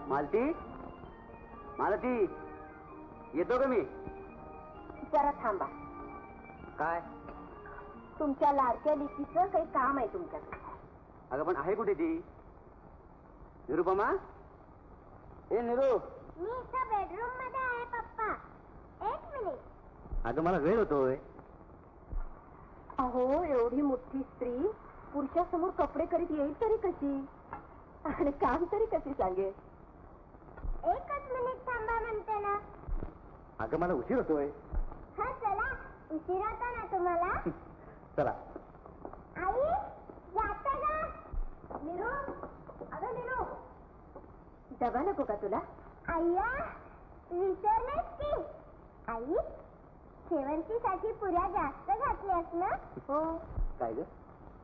मालती, मालती, येतो का मी? जरा थांबा. काय? तुमच्या लाडक्या लिकीचं काही काम आहे तुमच्याकडे. अगं पण आहे कुठे ती? निरुपमा, ए निरू. मी इथं बेडरूम मध्ये आहे पप्पा. एक मिनिट. अगं मला वेळ होतोय. अहो, एवढी मोठी स्त्री पुरुषासमोर कपडे करीत येईल तरी कशी, आणि काम तरी कशी सांगेल? एकच मिनिट थांबा म्हणते ना. अगं मला उशीर होतोय. हा चला, उशीर होता ना तुम्हाला. चला. आई जाते का? निरू, अगं निरू, डबा नको का तुला? अय्या विसरलेच की. आई शेवंतीसाठी पुऱ्या जास्त घातल्यास ना? हो. काय ग,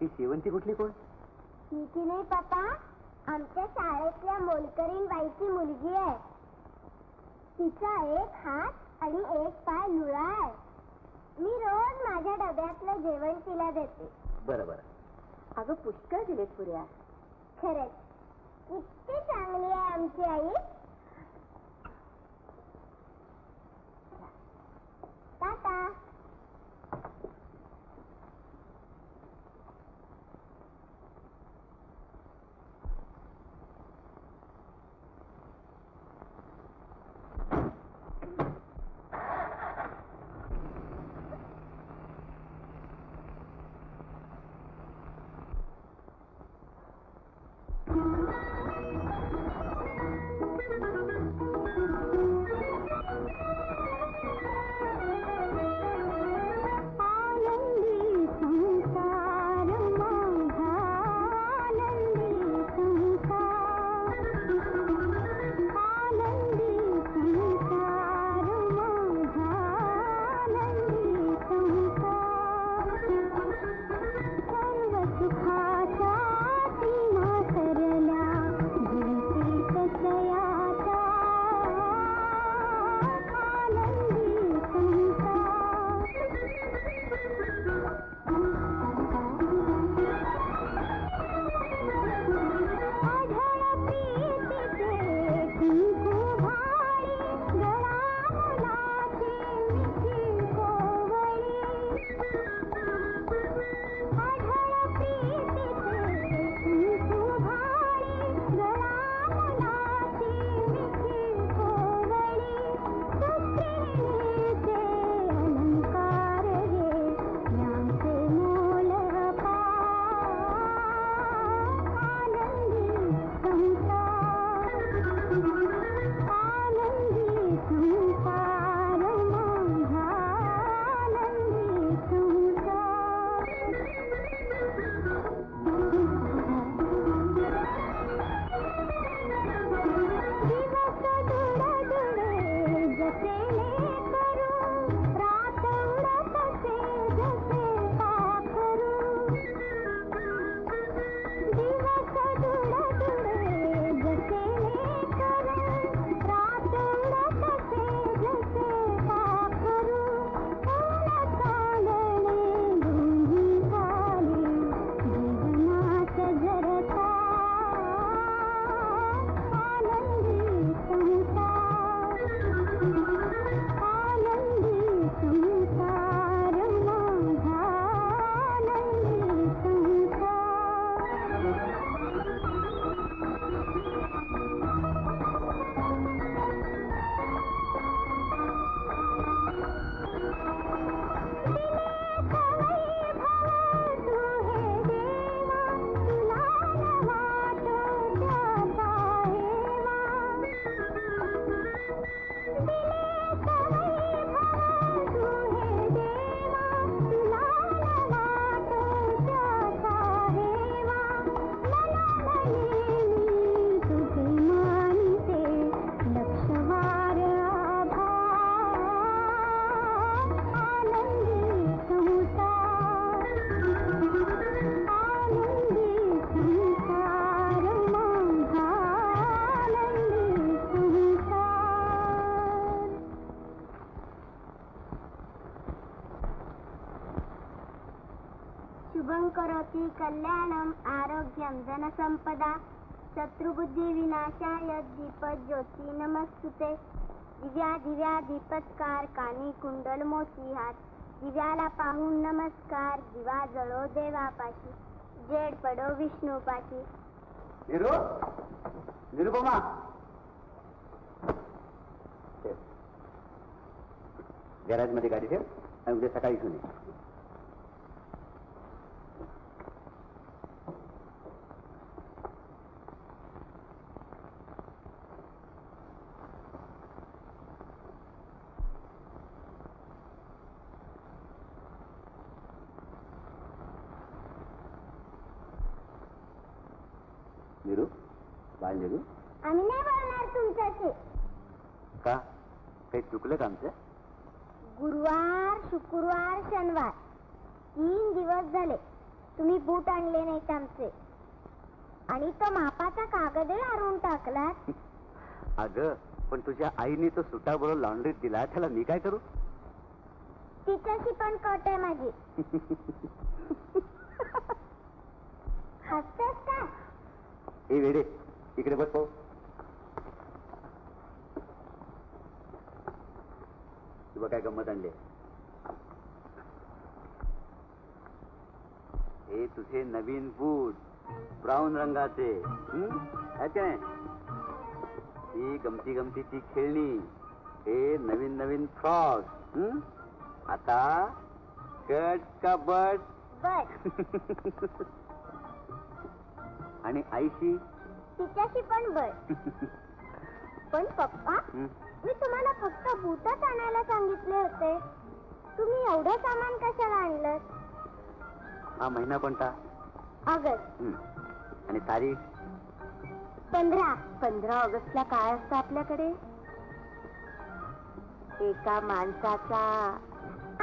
ती शेवंती कुठली कोण? ही की नाही पप्पा, आमच्या शाळेतल्या मोलकरीण बाईची मुलगी आहे. तिचा एक हात आणि एक पाय लुळा आहे. मी रोज माझ्या डब्यातलं जेवण तिला देते. बरं बरं. अगं पुष्कळ दिलेत पुऱ्या. खरंच किती चांगली आहे आमची आई. टाटा. शुभं करोति कल्याणं आरोग्यं धनसंपदा शत्रुबुद्धी विनाशाय दीपज्योती नमस्तुते. दिव्या दिव्या दीपत्कार कानी कुंडल मोती हात. दिव्याला पाहून नमस्कार दिवा जळो देवापाशी. जेड पडो विष्णूपाशी. निरुपमा गॅरेज मध्ये गाडी ठेव आणि उद्या सकाळी घेऊन ये. निरू बाळ निरू आम्ही नाही बोलणार तुमच्याशी. का काही चुकलं का आमचं? गुरुवार शुक्रवार शनिवार 3 दिवस झाले तुम्ही बूट आणले नाहीत आमचे. आणि तो मापाचा कागदही हरवून टाकला. अगं पण तुझ्या आईने तो सुटा बरोबर लॉन्ड्रीत दिला, त्याला मी काय करू? तिच्याशी पण कट आहे माझी. हसतेस काय? हे वेडे इकडे बस पाहू. तुला काय गंमत आणली? हे तुझे नवीन बूट ब्राऊन रंगाचे. आहेत काय? ही गमती गमतीची खेळणी, हे नवीन नवीन फ्रॉक. आता कट का बट? बट. आणि आईशी तिच्याशी पण बट. पण पप्पा मी तुम्हाला फक्त बूटच आणायला सांगितले होते. तुम्ही एवढं सामान कशाला आणलं? हा महिना कोणता? ऑगस्ट. आणि तारीख? 15 ऑगस्टला काय असतं आपल्याकडे? एका माणसाचा.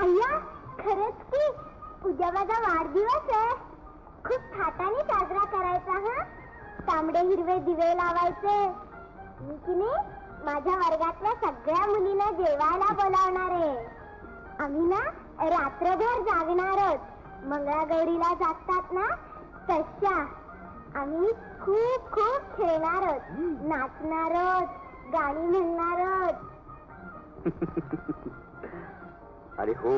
अय्या खरंच की उद्या माझा वाढदिवस आहे. खूप थाटाने साजरा करायचा. हा तांबडे हिरवे दिवे लावायचे. मी की नाही माझ्या वर्गातल्या सगळ्या मुलींना जेवायला बोलावणार आहे. आम्ही ना रात्रभर जागणार आहोत. मंगळागौरीला जागतात ना तशा. आम्ही खूप खूप खेळणार आहोत, नाचणार आहोत, गाणी म्हणणार आहोत. अरे हो.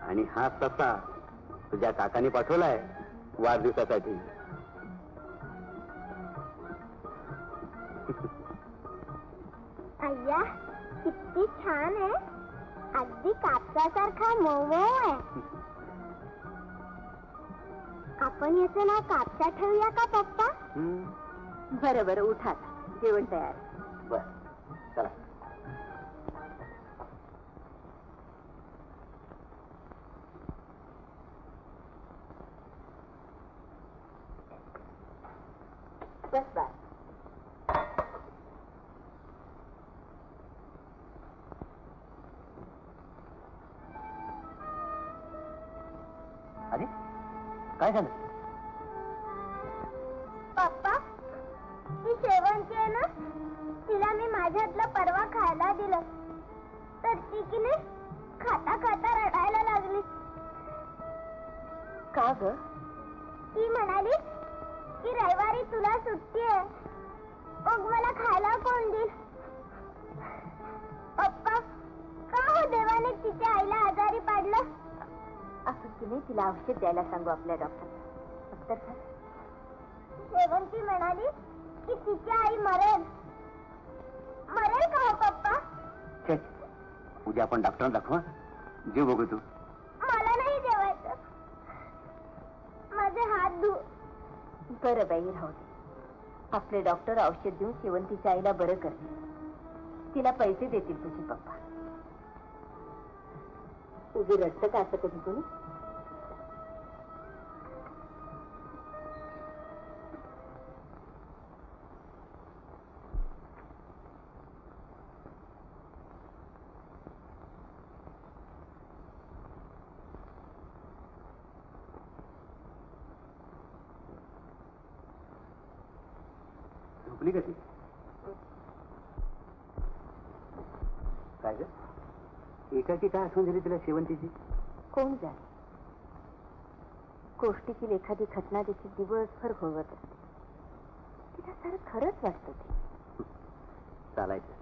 आणि हा ससा तुझ्या काकाने पाठवलाय वाढदिवसासाठी. अय्या किती छान आहे. अगदी कापसासारखा मऊ मऊ आहे. आपण याचं नाव कापसा ठेवूया का पप्पा? बरं बरं उठा, जेवण तयार. बर चला. बस बस. अरे काय झालं? पप्पा ती शेवंती आहे ना, तिला मी माझ्यातलं परवा खायला दिलं तर ती की नाही खाता खाता रडायला लागली. का ग? ती म्हणाली की रविवारी तुला सुट्टी आहे, मग मला खायला कोण देईल? पप्पा का हो देवाने तिच्या आईला आजारी पाडलं? असं की नाही तिला औषध द्यायला सांगू आपल्या डॉक्टर. शेवंती म्हणाली की तिची आई मरेल. मरेल का हो पप्पा? छे, उद्या आपण डॉक्टरांना दाखवा. जीव बघू तू. मला नाही जेवायचं. माझे हात धु. बरं बाई राहू दे. आपले डॉक्टर औषध देऊन शेवंतीच्या आईला बरं करतील. तिला पैसे देतील तुझे पप्पा. तुझी रट्ट का असं कधी कोणी? झोपली का ती? काय ग एकाकी काय आठवण झाली तिला शेवंतीची? कोण जाणे, गोष्टीतील एखादी घटना देखील दिवसभर घोळवत असते. तिला सारं खरंच वाटतं ते. चालायचं.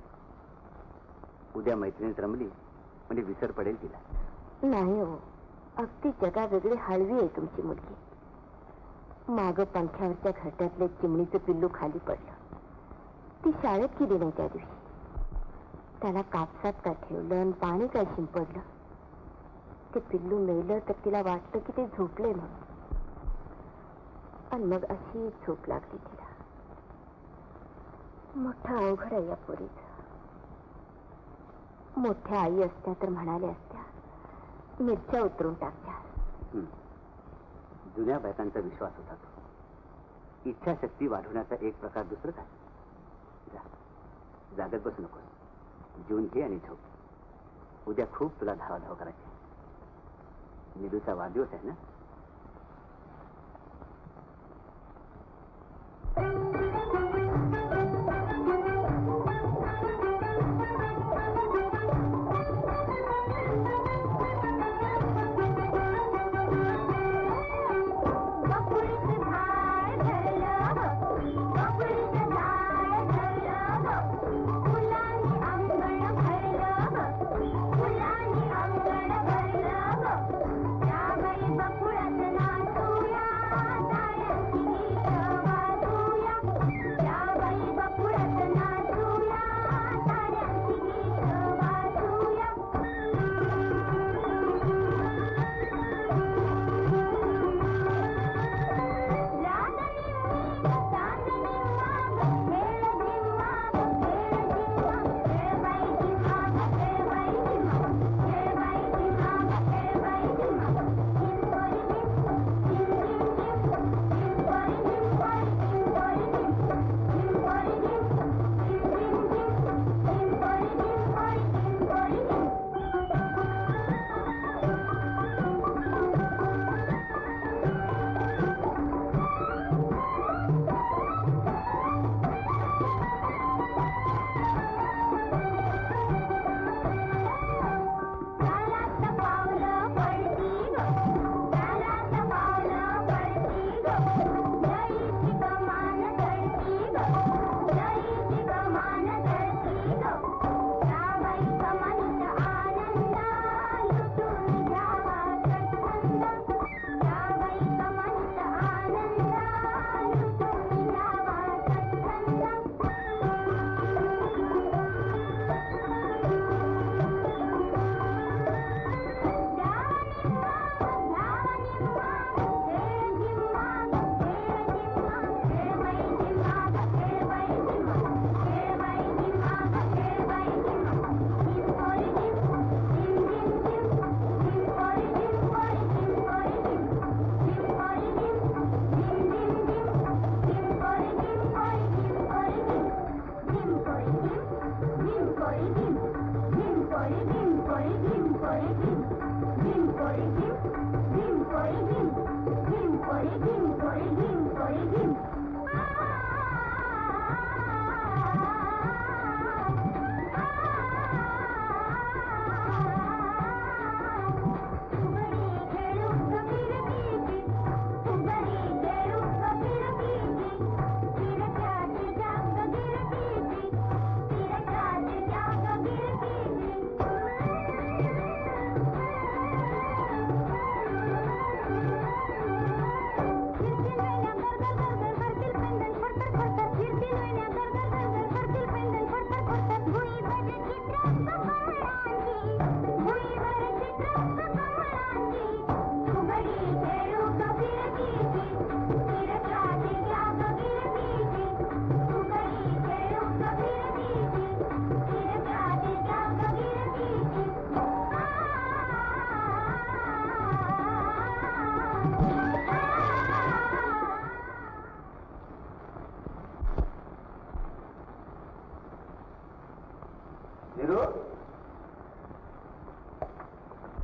उद्या मैत्रिणीत रमली म्हणजे विसर पडेल तिला. नाही हो, अगदी जगा वेगळी हळवी आहे तुमची मुलगी. माग पंख्यावरच्या घरट्यातले चिमणीचं पिल्लू खाली पडलं. ती शाळेत गेली नाही त्या दिवशी. त्याला कापसात का ठेवलं आणि पाणी काय शिंपडलं. ते पिल्लू मेलं तर तिला वाटतं की ते झोपले म्हणून. आणि मग अशी झोप लागली तिला. मोठा अवघड आहे या पोरीचं. मोठ्या आई असत्या तर म्हणाल्या असत्या, मिरच्या उतरून टाकत्या. जुन्या बायकांचा विश्वास होता तो. इच्छाशक्ती वाढवण्याचा एक प्रकार. दुसरं काय? जागत बसू नकोस. जेवून घे आणि झोप. उद्या खूप तुला धावाधाव करायची. निधूचा वाढदिवस आहे ना.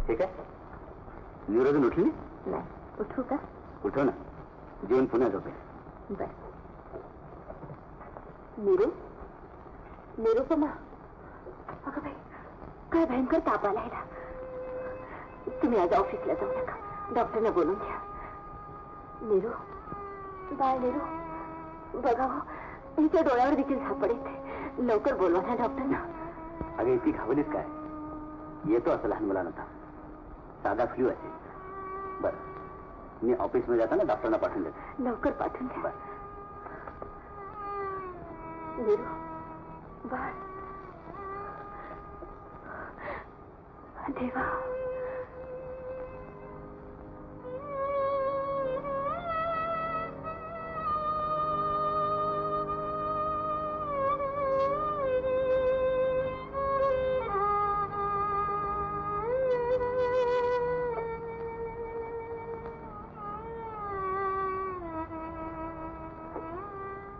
ठीक आहे. नीरजून उठली नाही. उठू का? उठव ना. जेवण पुन्हा झोपेल. बर. निरू, निरुपमा. अगं बाई, काय भयंकर ताप आलाय ना. तुम्ही आज ऑफिसला जाऊ नका, डॉक्टरना बोलून घ्या. नीरू, बाळ नीरू, बघा हो, हिच्या डोळ्यावर देखील झापड येते. लवकर बोलवा ना डॉक्टरना. अगं इतकी घाबरलीस काय? येतो असं लहान मुलांना, साधा फ्ल्यू असेल. बरं, मी ऑफिसमध्ये जाताना डॉक्टरना पाठवून देतो. लवकर पाठवून द्या. बरं. नीरू, बाळ, देवा.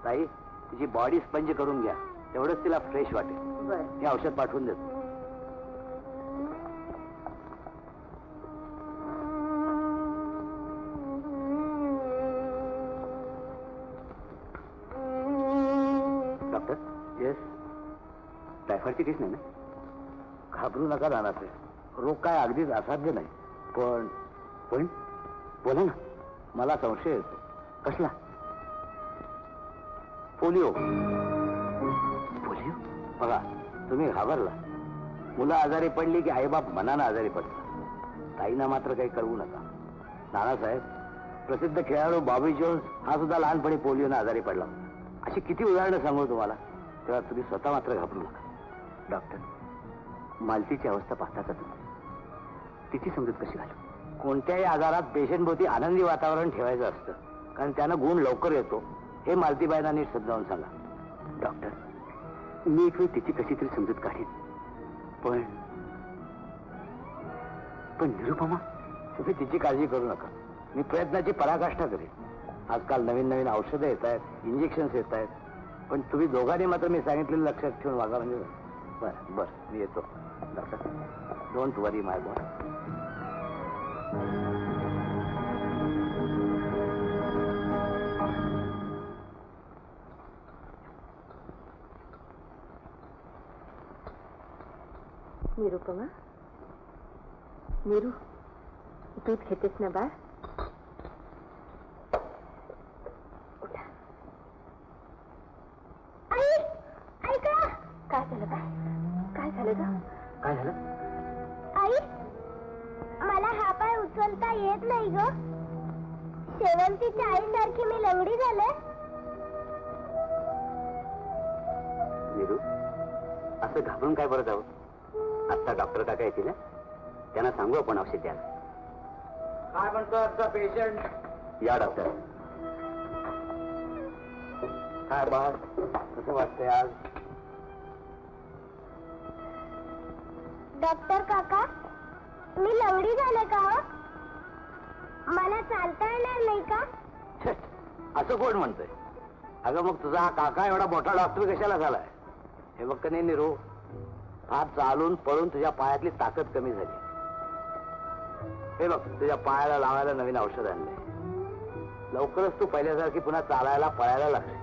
ताई, तिची बॉडी स्पंज करून घ्या, तेवढंच तिला फ्रेश वाटेल. बरं. हे औषध पाठवून देतो. डॉक्टर. येस. टायफॉइडची केस नाही ना? घाबरू नका नानासाहेब, रोग काय अगदीच असाध्य नाही. पण पण बोला ना, मला संशय येतो. कसला? पोलिओ. पोलिओ? बघा, तुम्ही घाबरला. मुलं आजारी पडली की आईबाप मनानं आजारी पडतात. ताईंना मात्र काही कळवू नका. नानासाहेब, प्रसिद्ध खेळाडू बॉबी जोन्स हा सुद्धा लहानपणी पोलिओनं आजारी पडला. अशी किती उदाहरणं सांगू तुम्हाला, तेव्हा तुम्ही स्वतः मात्र घाबरू नका. डॉक्टर, मालतीची अवस्था पाहता का तुम्ही? तिची समजूत कशी घालू? कोणत्याही आजारात पेशंटभोवती आनंदी वातावरण ठेवायचं असतं, कारण त्यानं गुण लवकर येतो. हे मालतीबाईंना नीट समजावून सांगा. डॉक्टर, मी एक वेळ तिची कशी तरी समजूत काढीन. पण पण निरुपमा, तुम्ही तिची काळजी करू नका. मी प्रयत्नाची पराकाष्ठा करेन. आजकाल नवीन नवीन औषधं येत आहेत, इंजेक्शन्स येत आहेत. पण तुम्ही दोघांनी मात्र मी सांगितलेलं लक्षात ठेवून वागा. म्हणजे बरं बरं, मी येतो. Doctor, don't worry my boy. Nirupama, Neeru, दूध घेतेस ना बाळ? उठा. आई, ऐका. काय झालं बाळ? काय झालं ग? काय झालं? आई, मला हा पाय उचलता येत नाही ग. शेवंतीच्या आईसारखी मी लंगडी झाले. नीरू, असं घाबरून काय बरं जावं? आत्ता डॉक्टर काका येतील, त्यांना सांगू आपण औषध द्यायला. काय म्हणतो आजचा पेशंट? या डॉक्टर. काय बाळ, कसं वाटतंय आज? डॉक्टर काका, मी लंगडी झाले का हो? मला चालता येणार नाही का? छे, असं कोण म्हणतंय? अगं मग तुझा हा काका एवढा मोठा डॉक्टर कशाला झालाय? हे बघ का नाही नीरू, फार चालून पळून तुझ्या पायातली ताकद कमी झाली. हे बघ, तुझ्या पायाला लावायला नवीन औषध आणलंय. लवकरच तू पहिल्यासारखी पुन्हा चालायला पळायला लागशील.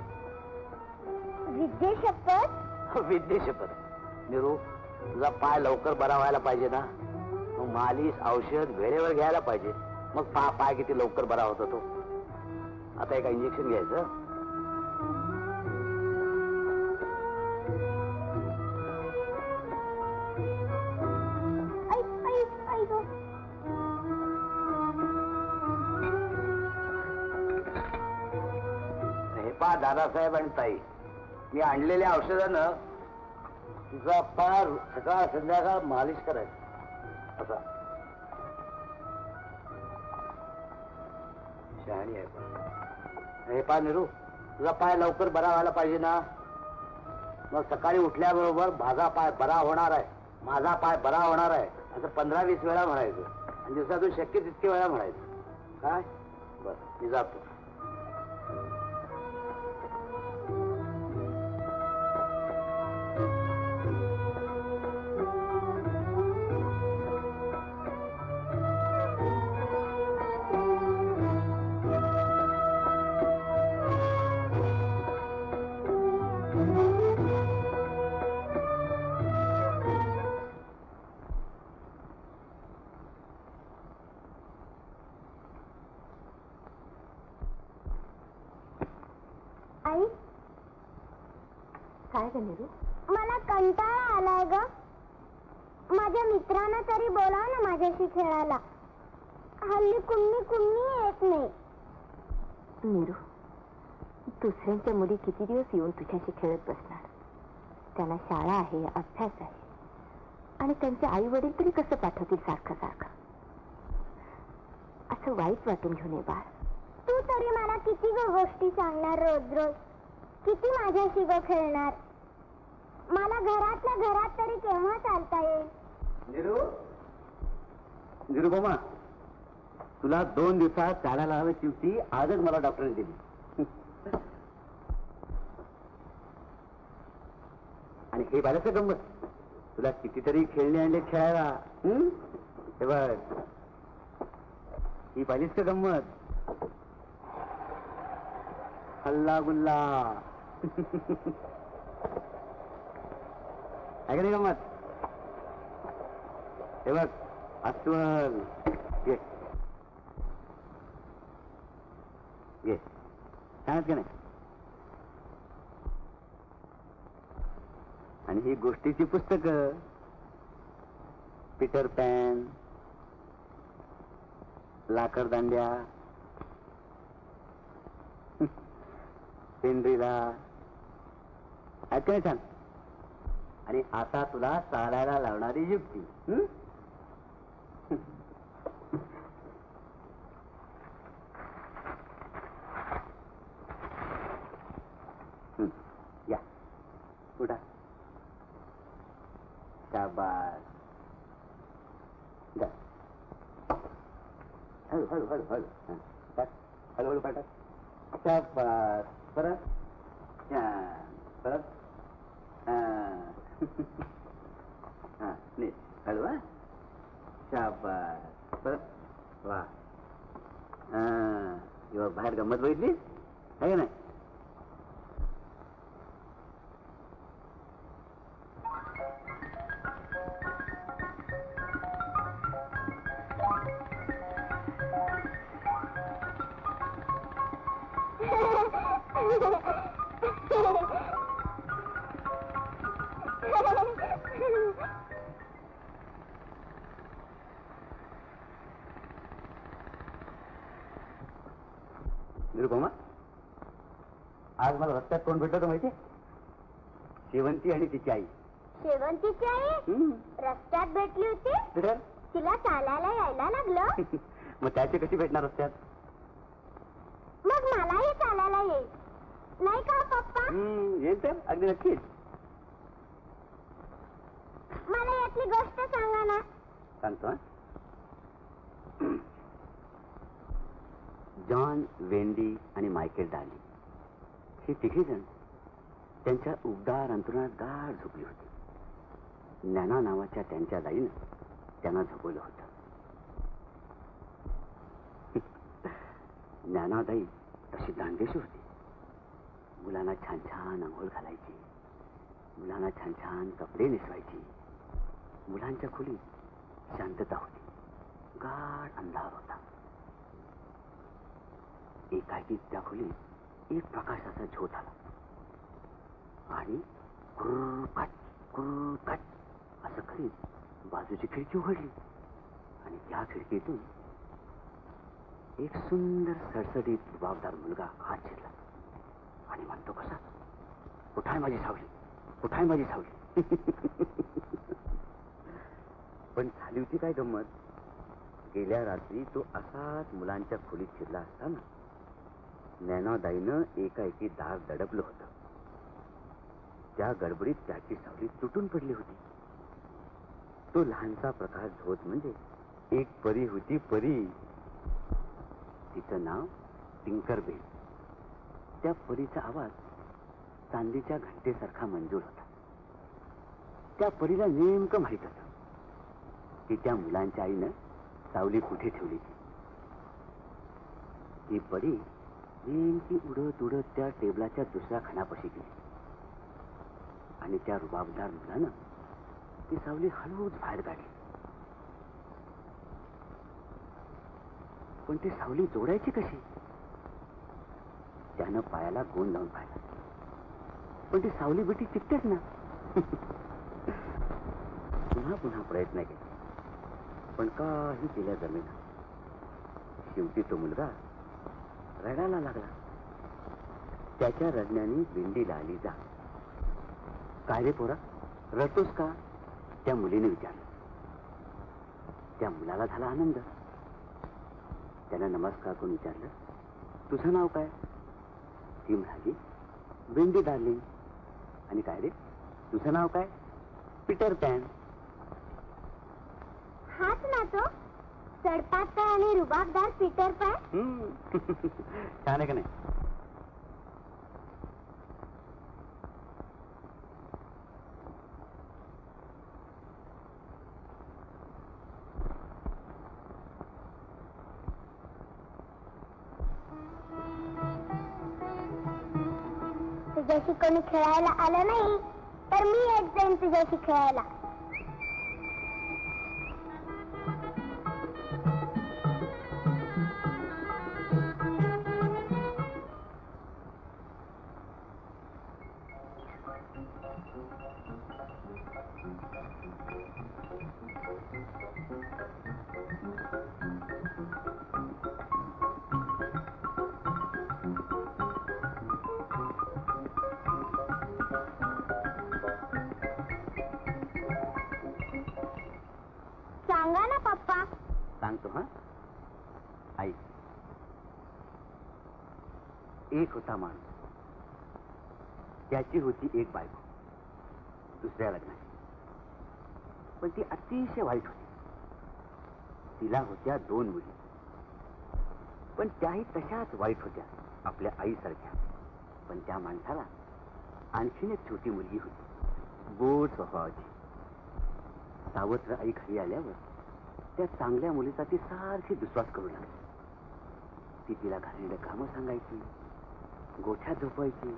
विद्ये शपथ. विद्ये शपथ. नीरू, तुझा पाय लवकर बरा व्हायला पाहिजे ना, मग मालिश औषध वेळेवर घ्यायला पाहिजे. मग पाय किती लवकर बरा होतो तो. आता एका इंजेक्शन घ्यायचं. हे पहा दादासाहेब आणि ताई, मी आणलेल्या औषधानं तुझा पाय सकाळ संध्याकाळ मालिश करायचं. असा शहाणी आहे. पण हे पहा नीरू, तुझा पाय लवकर बरा व्हायला पाहिजे ना, मग सकाळी उठल्याबरोबर माझा पाय बरा होणार आहे, माझा पाय बरा होणार आहे असं 15-20 वेळा म्हणायचं. आणि दिवसातून शक्य तितके वेळा म्हणायचं. काय? बरं, मी जातो. काय ग निरू? मला कंटाळा आलाय ग. माझ्या मित्रांना तरी बोलाव ना माझ्याशी खेळायला. हल्ली कुणी येत नाही. निरू, दुसऱ्यांच्या मुली किती दिवस येऊन तुझ्याशी खेळत बसणार? त्यांना शाळा आहे, अभ्यास आहे, आणि त्यांचे आई वडील तरी कसं पाठवतील सारखं सारखं? असं वाईट वाटून घेऊन ये बाळ. तू तरी मला किती ग गोष्टी सांगणार रोज रोज? किती माझ्याशी ग खेळणार? मला घरातल्या घरात तरी केव्हा चालता येईल? निरुपमा, तुला 2 दिवसात चालायला हवी होती, आजच मला डॉक्टरने दिली. आणि हे बाळाचं गंमत, तुला कितीतरी खेळणे आणले खेळायला. हे बघ, ही पाहिलीस का गंमत? हल्ला गुल्ला. आहे का नाही गंमत? हे बघ, अस्वल. घे घे, सांगत का नाही? आणि ही गोष्टीची पुस्तकं, पीटर पॅन, लाकड दांड्या, सेंड्रीला, आहेत का नाही छान? आणि आता तुला चालायला लावणारी युक्ती. या उठा. शाबास. जा. हळू हळू हळू हळू. टाक, हळूहळू पाठक. शाबास. परत परत. हा नीट हळू. हा शाबास. परत. वा. बाहेर गंमत बघितली आहे का नाही? निरुपमा, आज मला रस्त्यात कोण भेटलं तर माहिती? शेवंती आणि तिची आई. शेवंतीची आई रस्त्यात भेटली होती? तर तिला चालायला यायला लागलं. मग त्याची कशी भेटणार रस्त्यात? मग मलाही चालायला येईल नाही का पप्पा? येईल तर अगदी नक्कीच. मला यातली गोष्ट सांगा ना. सांगतो. जॉन, वेंडी आणि मायकेल डार्ली ही तिघेजण त्यांच्या उबदार अंतरुणात गाढ झोपली होती. नॅना नावाच्या त्यांच्या दाईनं त्यांना झोपवलं होतं. ज्ञानादाई तशी दांडेशी होती. मुलांना छान छान आंघोळ घालायची, मुलांना छान छान कपडे नेसवायची. मुलांच्या खोलीत शांतता होती, गाढ अंधार होता. एकाएकी त्या खोलीत एक प्रकाशाचा झोत आला आणि कुरकट असं करीत बाजूची खिडकी उघडली आणि त्या खिडकीतून एक सुंदर सडसडीत रुबाबदार मुलगा आत शिरला आणि म्हणतो कसा, कुठाय माझी सावली, कुठाय माझी सावली. पण झाली होती काय गंमत, गेल्या रात्री तो असाच मुलांच्या खोलीत शिरला असताना नैनादाईनं एकाएकी दार दडपलं होतं. त्या गडबडीत त्याची सावली तुटून पडली होती. तो लहानसा प्रकाश झोत म्हणजे एक परी होती, परी. तिचं नाव टिंकरबेल. त्या परीचा आवाज चांदीच्या घंटेसारखा मंजूर होता. त्या परीला नेमकं माहित होतं की त्या मुलांच्या आईनं सावली कुठे ठेवली. ती परी नेमकी उडत उडत त्या टेबलाच्या दुसऱ्या खानापाशी गेली आणि त्या रुबाबदार मुलानं ती सावली हळूच बाहेर काढली. पण ती सावली जोडायची कशी? त्यानं पायाला गोंद लावून पाहिला. पण ती सावली बिटी चिकतेच ना. पुन्हा पुन्हा प्रयत्न केले पण काही केल्या जमेना. शेवटी तो मुलगा रडायला लागला. त्याच्या रडण्याने भेंडीला आली जा. काय रे पोरा, रडतोस का? त्या मुलीने विचारलं. त्या मुलाला झाला आनंद. त्यानं नमस्कार करून विचारलं, तुझं नाव काय? ती म्हणाली, भेंडी डार्लिंग. आणि काय रे, तुझं नाव काय? Peter pan. हाच ना तो सडपातळ आणि रुबाबदार पीटर पॅन. छान आहे का नाही? तुझ्याशी कोणी खेळायला आलं नाही तर मी येत जाईन तुझ्याशी खेळायला. सांगा ना पप्पा. सांगतो हा. आई, एक होता माणूस. त्याची होती एक बायको दुसऱ्या लग्नाची. पण ती अतिशय वाईट होती. तिला होत्या 2 मुली, पण त्याही तशाच वाईट होत्या आपल्या आईसारख्या. पण त्या माणसाला आणखीन एक छोटी मुलगी होती, गोड स्वभावाची. सावत्र आई घरी आल्यावर त्या चांगल्या मुलीचा ती सारखी दुस्वास करू लागली. ती तिला घाललेलं कामं सांगायची, गोठ्यात झोपायची.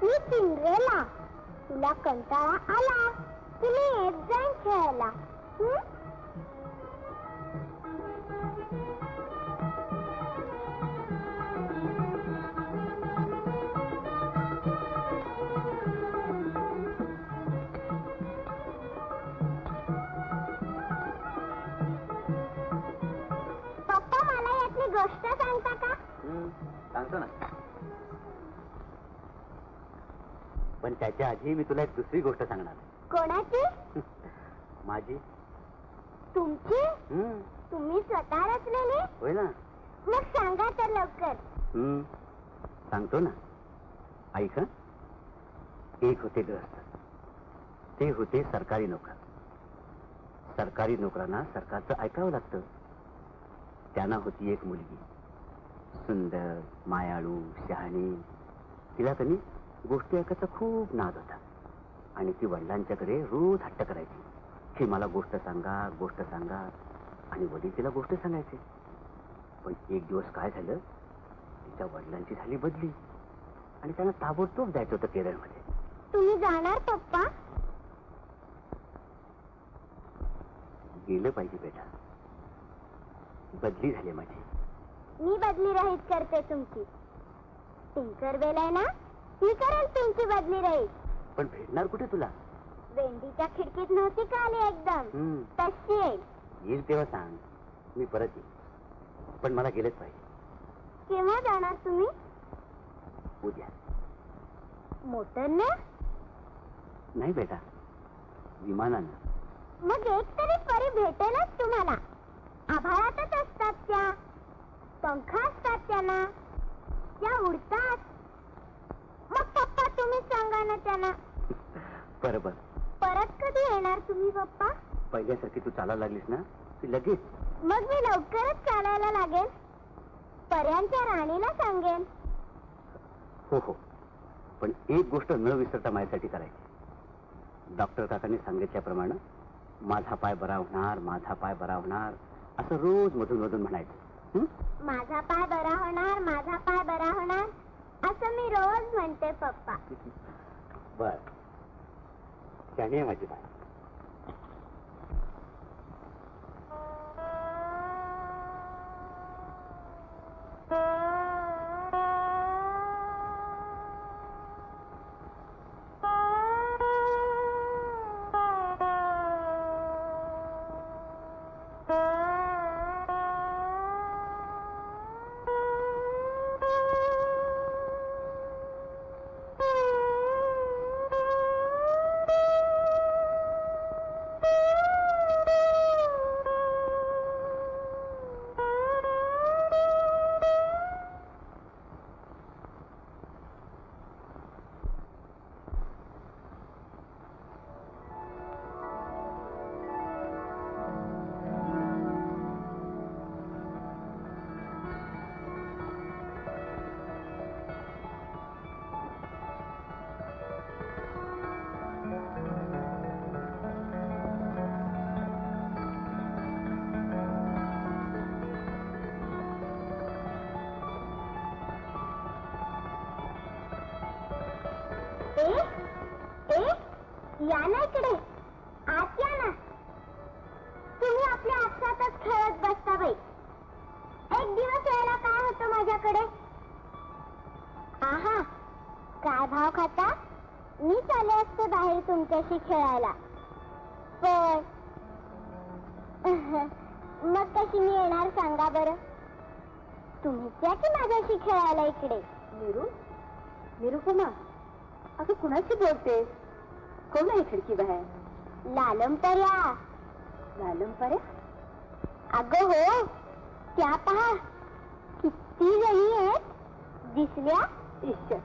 मी सिंड्रेला. तुला कंटाळा आला की मी येत जाईन खेळायला. पप्पा मला यातली गोष्ट सांगता का? सांगतो ना. पण त्याच्या आधी मी तुला एक दुसरी गोष्ट सांगणार. कोणाची? माझी. तुमची? तुम्ही स्वतः रचलेली? होय ना. मग सांगा तर लवकर. सांगतो ना. ऐक. एक होते गृहस्थ. ते होते सरकारी नोकर. सरकारी नोकरांना सरकारचं ऐकावं लागतं. त्यांना होती एक मुलगी, सुंदर, मायाळू, शहाणी. तिला कधी गोष्टी ऐकायचा खूप नाद होता. आणि ती वडिलांच्याकडे रोज हट्ट करायची की मला गोष्ट सांगा, गोष्ट सांगा. आणि वडील तिला गोष्ट सांगायचे. पण एक दिवस काय झालं, तिच्या वडिलांची झाली बदली आणि त्यांना ताबडतोब जायचं होतं केरळमध्ये. तुम्ही जाणार पप्पा? गेलं पाहिजे बेटा. बदली झाली माझी. मी बदली राहीत करते तुमची. टिंकरबेल आहे ना, ती करेल तुमची बदली राहीत. पण भेटणार कुठे तुला? वेंडीच्या खिडकीत नव्हती का आली एकदम, तशी येईल. येईल तेव्हा सांग, मी परत येईल. पण मला गेलंच पाहिजे. केव्हा जाणार तुम्ही? उद्या. मोटरने? नाही बेटा, विमानानं. मग एक तरी परी भेटेलच तुम्हाला. आभाळातच असतात त्या, पंख असतात त्यांना, त्या उडतात. मग पप्पा तुम्ही सांगा ना त्यांना. बरोबर. परत कधी येणार तुम्ही पप्पा? पहिल्यासारखी तू चालायला लागलीस ना, ती लगेच. मग मी लवकरच चालायला लागेल. पर्यांच्या राणीला सांगेन. हो हो, पण एक गोष्ट न विसरता माझ्यासाठी करायची. डॉक्टर काकांनी सांगितल्याप्रमाणे माझा पाय बरा होणार, माझा पाय बरा होणार असं रोज मधून मधून म्हणायचं. माझा पाय बरा होणार, माझा पाय बरा होणार असं मी रोज म्हणते पप्पा. बर, त्याने आहे माझी बाय. या ना इकडे, आत या ना. तुम्ही आपल्या आपसातच खेळत बसता बाई. एक दिवस यायला काय होतं माझ्याकडे? आहा, काय भाव खाता? मी चाले असते बाहेर तुमच्याशी खेळायला, पण मग कशी मी येणार सांगा बरं? तुम्हीच या की माझ्याशी खेळायला इकडे. निरुपमा, अगं कुणाशी बोलतेस? कोण आहे खिडकी बाहेर? लालमपर्या. लालमपर्या? अगं हो, त्या पहा किती जणी आहेत. दिसल्या? ईश्वर,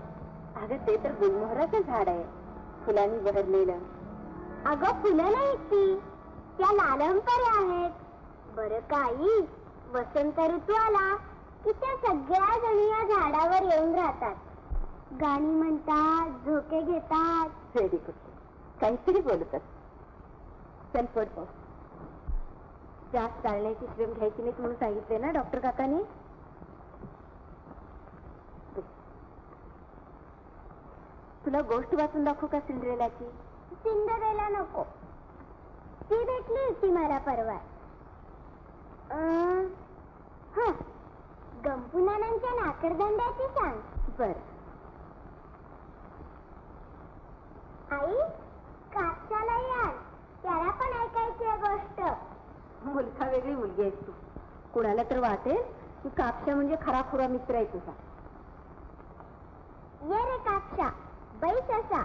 अगं ते तर गुलमोहराचं झाड आहे, फुलांनी बहरलेलं. अगं फुलं नाही ती, त्या लालमपर्या आहेत. बरं काही, वसंत ऋतू आला की त्या सगळ्या जणी या झाडावर येऊन राहतात. गाणी म्हणतात, झोके घेतात. व्हेरी गुड, काहीतरी बोलत असत. चल पड पाहू. जास्त चालण्याची श्रम घ्यायची नाही म्हणून सांगितले ना डॉक्टर काकांनी. तुला गोष्ट वाचून दाखवू का सिंड्रेलाची? सिंडरेला नको, ती भेटली होती मला परवा. हा, गंपूनानांच्या लाकडदंड्याची सांग. बर. आई, कापसाला याल, त्याला पण ऐकायची आहे गोष्ट. मुलगा वेगळी, मुलगी आहेस तू. कुणाला तर वाटेल की कापशा म्हणजे खराखुरा मित्र आहे तुझा. ये रे कापशा, बैस असा.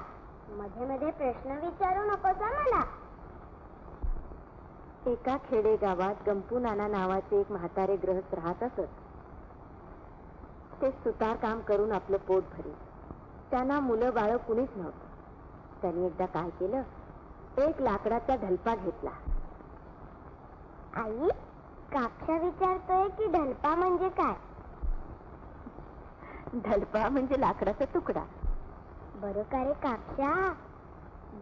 मध्ये मध्ये प्रश्न विचारू नकोस मला. एका खेडेगावात गंपू नाना नावाचे एक म्हातारे गृहस्थ राहत असत. ते सुतार काम करून आपलं पोट भरीत. त्यांना मुलं बाळ कुणीच नव्हतं. त्यांनी एकदा काय केलं, एक लाकडाचा ढलपा घेतला. आई, कापशा विचारतोय की ढलपा म्हणजे काय? ढलपा म्हणजे लाकडाचा तुकडा. बरं का रे कापशा,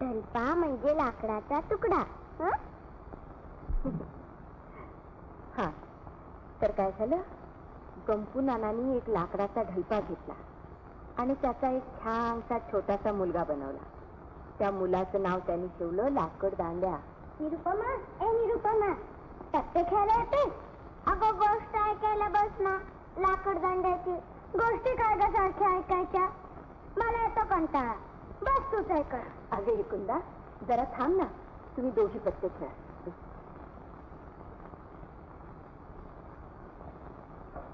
ढलपा म्हणजे लाकडाचा तुकडा. हा, तर काय झालं, गंपू नानांनी एक लाकडाचा ढलपा घेतला आणि त्याचा एक छानसा छोटासा मुलगा बनवला. त्या मुलाचं नाव त्यांनी ठेवलं लाकड दांड्या. निरुपमा, ए निरुपमा, पत्ते खेळायला येते? अगं गोष्ट ऐकायला बस ना. लाकड दांड्याची गोष्टी काय ग सारख्या ऐकायच्या? मला येतो कंटाळा. बस तूच ऐकत. अगे एकूंदा, जरा थांब ना. तुम्ही दोघी पत्ते खेळा.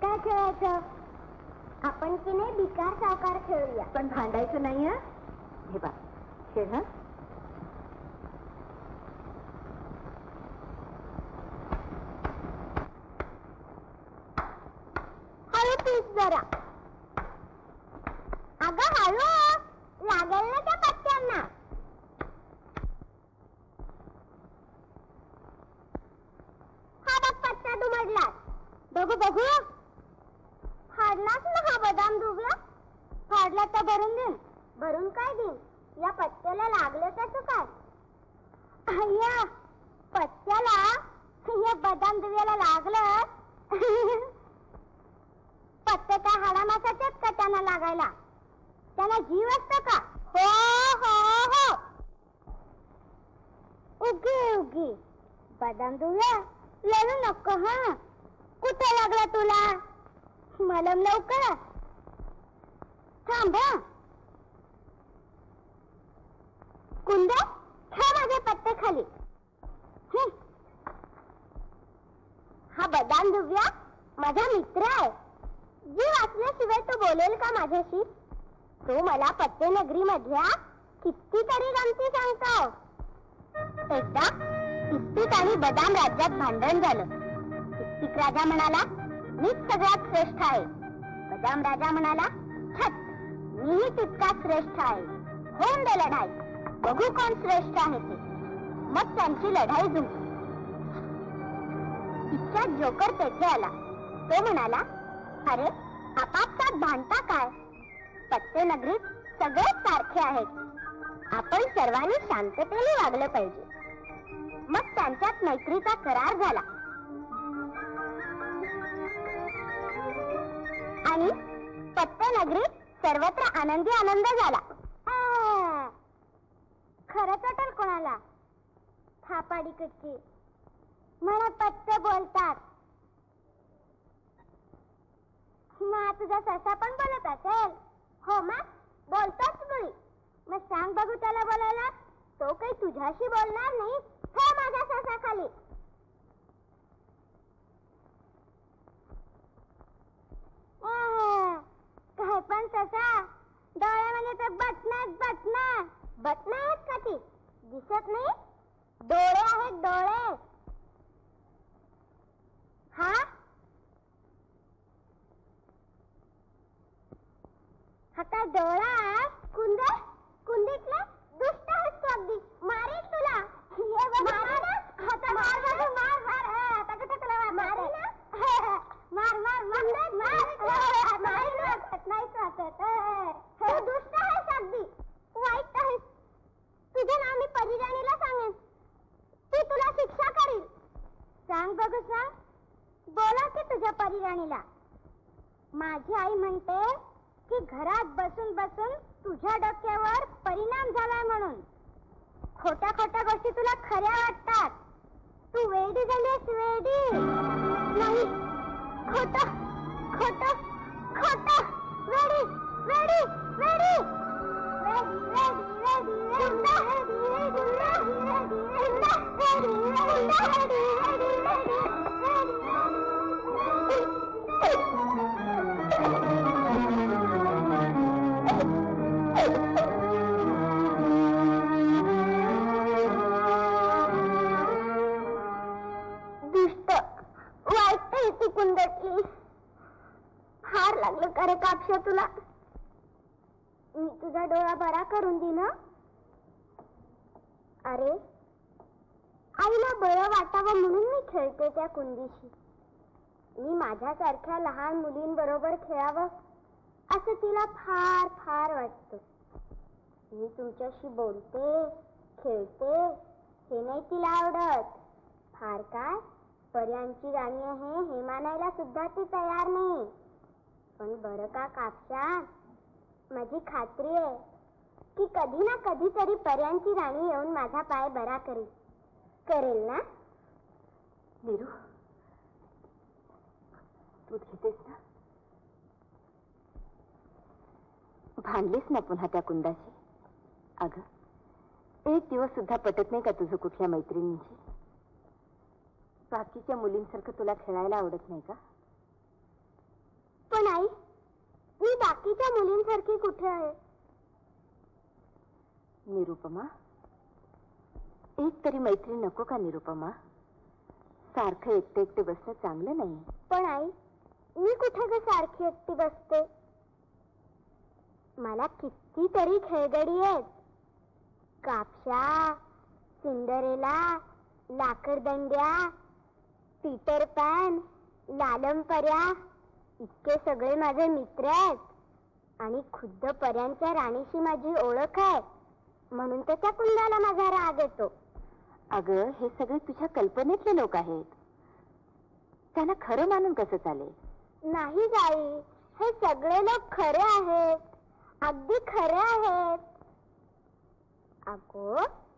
काय खेळायचं? आपण की नाही भिकार सावकार खेळूया. पण भांडायचं नाही हं? हे बा, खेळ हं? हळू तीच जरा. अगं हळू, लागेल ना त्या पत्त्यांना. हा बघ पत्ता दुमडला. बघू बघू. फाडलाच ना हा बदाम डुबला. फाडला तर भरून दे. भरून काय देईन? या पत्त्याला लागलं त्याचं काय? अय्या, पत्त्याला या बदाम दुव्याला लागलं. पत्ते काय हाडामासाच्याच का त्यांना लागायला? त्याला जीव असतो का? हो हो हो, उगी उगी बदाम दुव्या लढू नको. हा, कुठे लागला तुला? मलम लवकर थांब. कुंदे, ठेव माझे पत्ते खाली. हा बदाम दुव्या माझा मित्र आहे. जीव असल्याशिवाय तो बोलेल का माझ्याशी? तो मला पत्ते नगरी मधल्या कितीतरी गमती सांगतो. एकदा इस्पिक आणि बदाम राज्यात भांडण झालं. इस्पिक राजा म्हणाला, मीच सगळ्यात श्रेष्ठ आहे. बदाम राजा म्हणाला, छत, मीही तितकाच श्रेष्ठ आहे. होऊन दे लढाई, बघू कोण श्रेष्ठ आहे ते. मग त्यांची लढाई जुंपली. इतक्यात जोकर तेथे आला. तो म्हणाला, अरे आपापसात भांडता काय? पत्ते नगरीत सगळेच सारखे आहेत. आपण सर्वांनी शांततेने वागलं पाहिजे. मग त्यांच्यात मैत्रीचा करार झाला आणि पत्ते नगरीत सर्वत्र आनंदी आनंद झाला. खरंच वाटेल कोणाला? थापाडीकडची मला पत्ते बोलतात. मग तुझा ससा पण बोलत असेल? हो, मग बोलतोच मुळी. मग सांग बघू त्याला बोलायला. तो काही तुझ्याशी बोलणार नाही. हो, माझा ससा खाली. काय पण ससा, डोळ्यामध्ये तर बटणं बटणं आहेत का? ती दिसत नाही? डोळे आहेत डोळे. हा, हा काय डोळा आहे? कुंदे, कुंदीतले दुष्ट आहेस तू अगदी. मारेल तुला. ये बघ, आता मार बघू, मार मार. आता कुठे तुला मारेल ना? मार मार मार मार. नाहीच वाटत. तू दुष्ट आहेस अगदी, वाईट आहेस. तुझे नाव मी परिराणीला सांगेन. ती तुला शिक्षा करील. सांग बघू, सांग. बोला की तुझ्या परिराणीला. माझी आई म्हणते की घरात बसून बसून तुझ्या डोक्यावर परिणाम झालाय म्हणून. खोट्या खोट्या गोष्टी तुला खऱ्या वाटतात. तू वेडी झालीस, वेडी. नाही, खोट खोट खोट. वेडी वेडी वेडी कुंदटली. फार लागलं का रे कापशा तुला? मी तुझा डोळा बरा करून देईन. अरे, आईला बरं वाटावं म्हणून मी खेळते त्या कुंदीशी. मी माझ्यासारख्या लहान मुलींबरोबर खेळावं असं तिला फार फार वाटतं. मी तुमच्याशी बोलते, खेळते हे नाही तिला आवडत. फार काय, पर्यांची राणी आहे हे मानायला सुद्धा ती तयार नाही. पण बरं का कापशा, माझी खात्री आहे की कधी ना कधीतरी पर्यांची राणी येऊन माझा पाय बरा करेल ना? नीरू, तू घेतेस ना? भांडलीस ना पुन्हा त्या कुंदाशी? अगं, एक दिवस सुद्धा पटत नाही का तुझं कुठल्या मैत्रिणींची? बाकीच्या मुलींसारखं तुला खेळायला आवडत नाही का? पण आई, मी बाकीच्या मुलींसारखी कुठे आहे? निरुपमा, एक तरी मैत्रीण नको का निरुपमा? सारखं एकटे एकटे बसणं चांगलं नाही. पण आई, मी कुठे ग सारखी एकटी बसते? मला कितीतरी खेळगडी आहेत. कापशा, सिंडरेला, लाकडदंड्या, पीटर पॅन, लालम पर्या, इतके सगळे माझे मित्र आहेत. आणि खुद्द पर्यांच्या राणीशी माझी ओळख आहे म्हणून तर त्या कुंदाला माझा राग येतो. अगं, हे सगळे तुझ्या कल्पनेतले लोक आहेत. त्यांना खरं मानून कसं चालेल? नाही जाई, हे सगळे लोक खरे आहेत, अगदी खरे आहेत. अगो,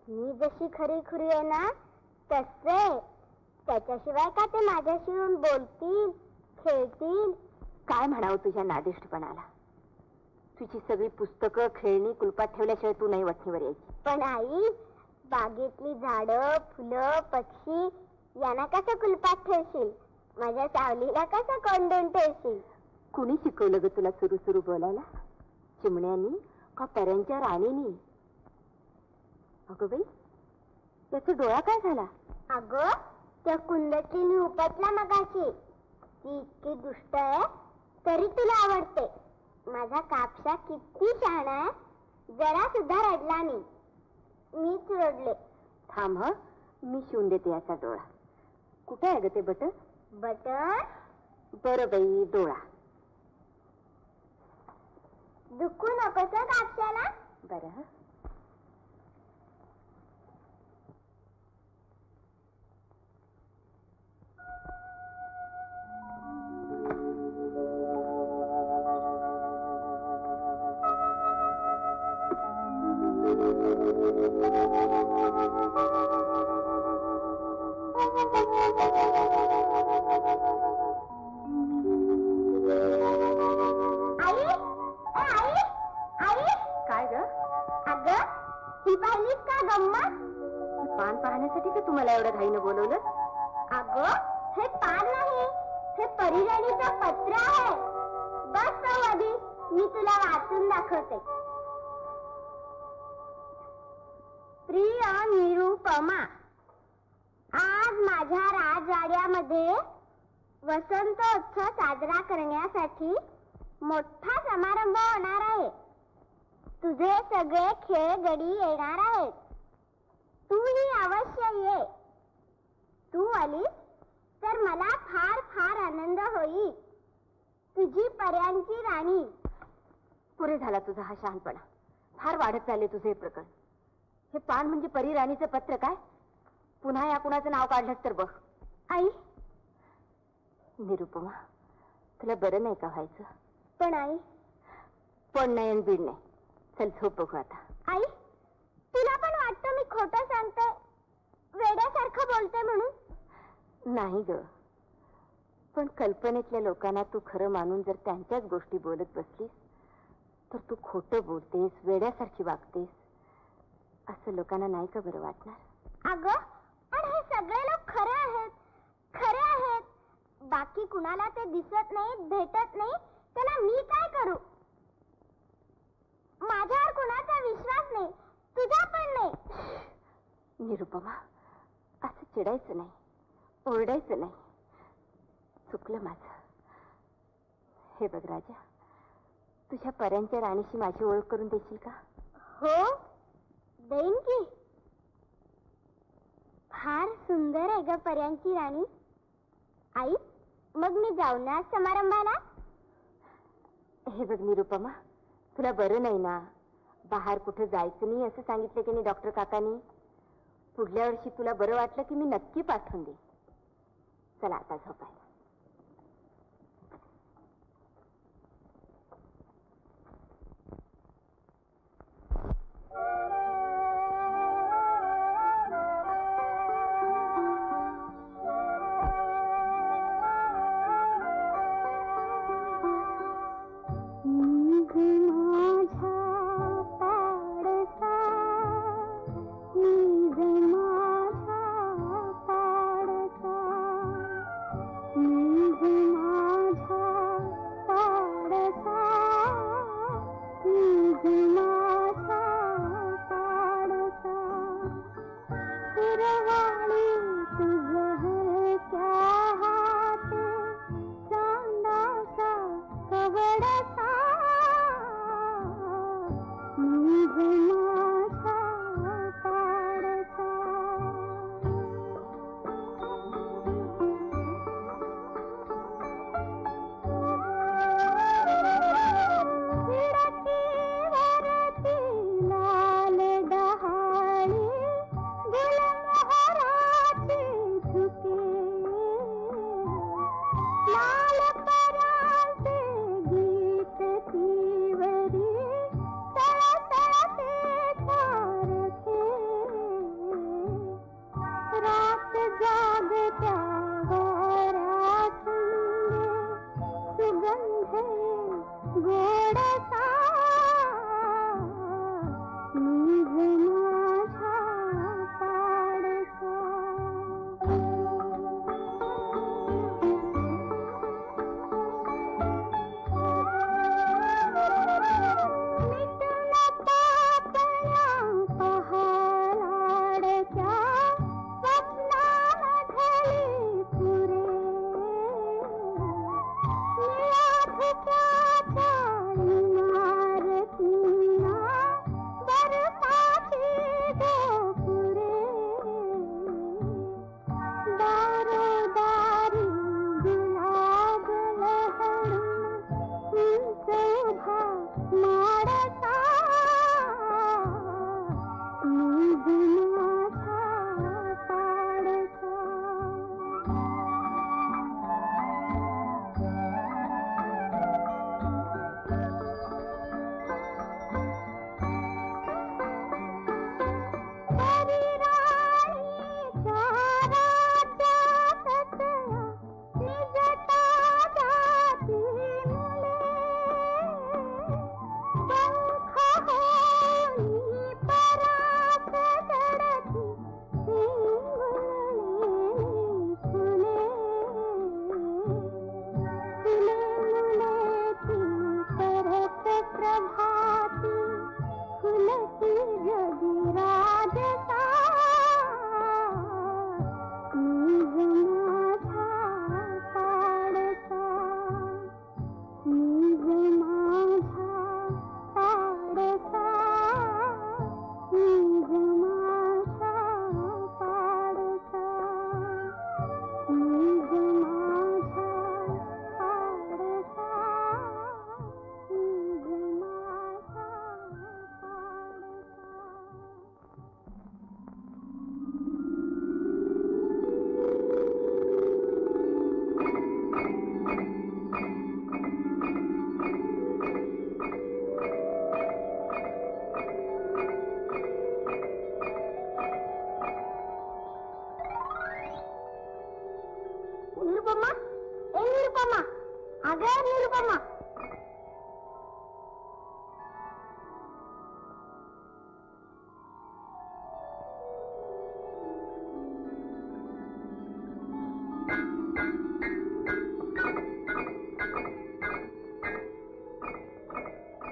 मी जशी खरी खुरी आहे ना तसे, त्याच्याशिवाय का ते माझ्याशी येऊन बोलतील, खेळतील? काय म्हणावं तुझ्या नादिष्टपणाला? तुझी सगळी पुस्तकं, खेळणी कुलपात ठेवल्याशिवाय तू नाही वठणीवर यायची. पण आई, बागेतली झाडं, फुलं, पक्षी यांना कसं कुलपात ठेवशील? माझ्या सावलीला कसं कोंडून ठेवशील? कुणी शिकवलं ग तुला सुरू सुरू बोलायला? चिमण्यांनी का पर्यांच्या राणीनी? अगं बाई, त्याचा डोळा काय झाला? अगं, त्या कुंदकीने उपटला मगाशी. ती इतकी दुष्ट आहे तरी तुला आवडते. माझा कापसा किती शहाणा आहे, जरा सुद्धा रडला नाही. मीच रडले. थांब ह, मी शिवून देते याचा डोळा. कुठे आहे ग ते बटन? बटन? बरं बाई, डोळा. दुखू नकोस हं कापसाला. बरं. आई, आई, आई. काय ग? अगं, ही पाहिलीस का गंमत? हे पान पाहण्यासाठी का तुम्हाला एवढं घाईनं बोलवलं? अगं, हे पान नाही, हे परिराणीचं पत्र आहे. बस सवदी, मी तुला वाचून दाखवते. प्रिय निरुपमा, आज माझ्या राजवाड्यामध्ये वसंतोत्सव साजरा करण्यासाठी मोठा समारंभ होणार आहे. तुझे सगळे खेळगडी येणार आहेत. तूही अवश्य ये. तू आलीस तर मला फार फार आनंद होईल. तुझी पर्यांची राणी. पुरे झाला तुझा हा शहाणपणा. फार वाढत चालले तुझे हे प्रकरण. हे पान म्हणजे परी राणीचं पत्र काय? पुन्हा या कुणाचं नाव काढलंस तर बघ. आई, निरुपमा, तुला बरं नाही का व्हायचं? पण आई, पण नाही आणि बीड नाही. चल झोप बघू आता. आई, तुला पण वाटतं मी खोटं सांगते, वेड्यासारखं बोलते म्हणून? नाही ग, पण कल्पनेतल्या लोकांना तू खरं मानून जर त्यांच्याच गोष्टी बोलत बसलीस तर तू खोटं बोलतेस, वेड्यासारखी वागतेस, असं लोकांना नाही का बरं वाटणार? अगं, पण हे सगळे लोक खरे आहेत, खरे आहेत. बाकी कुणाला ते दिसत नाही, भेटत नाही, त्याला मी काय करू? माझ्यावर कुणाचा विश्वास नाही, तुझा पण नाही. निरुपमा, असं चिडायचं नाही, ओरडायचं नाही. चुकलं माझं. हे बघ राजा, तुझ्या पर्यांच्या राणीशी माझी ओळख करून देशील का? हो, देईन की. फार सुंदर आहे ग पर्यांची राणी. आई, मग मी जाऊ ना समारंभाला? हे बघ निरुपमा, तुला बरं नाही ना, बाहेर कुठं जायचं नाही असं सांगितलं की नाही डॉक्टर काकांनी. पुढल्या वर्षी तुला बरं वाटलं की मी नक्की पाठवून दे. चला आता झोपायला. लाल पराचे गीत तीवरी तळतळते सारखे रात जागत्या वाऱ्यात सुगंध गोडसा निज माझा पाडसा मिटून पापण्या पहाडाच्या स्वप्नामधली पुरे निळ्या धुक्याच्या इमारतींना बर्फाची गोपुरे दारोदारी गुलाब लहडून उंच उभा माडसा निज माझा पाडसा परिराणीच्या राज्यात तया निजता जाती मुले पंख होई परात चढती पिंगुळलेली फुले फुले मुलेची परत प्रभाती फुलती जगी राजसा निज माझा पाडसा निज माझा पाडसा निज माझा पाडसा निज माझा पाडसा निज माझा पाडसा निरुपमा निरुपमा अगं निरुपमा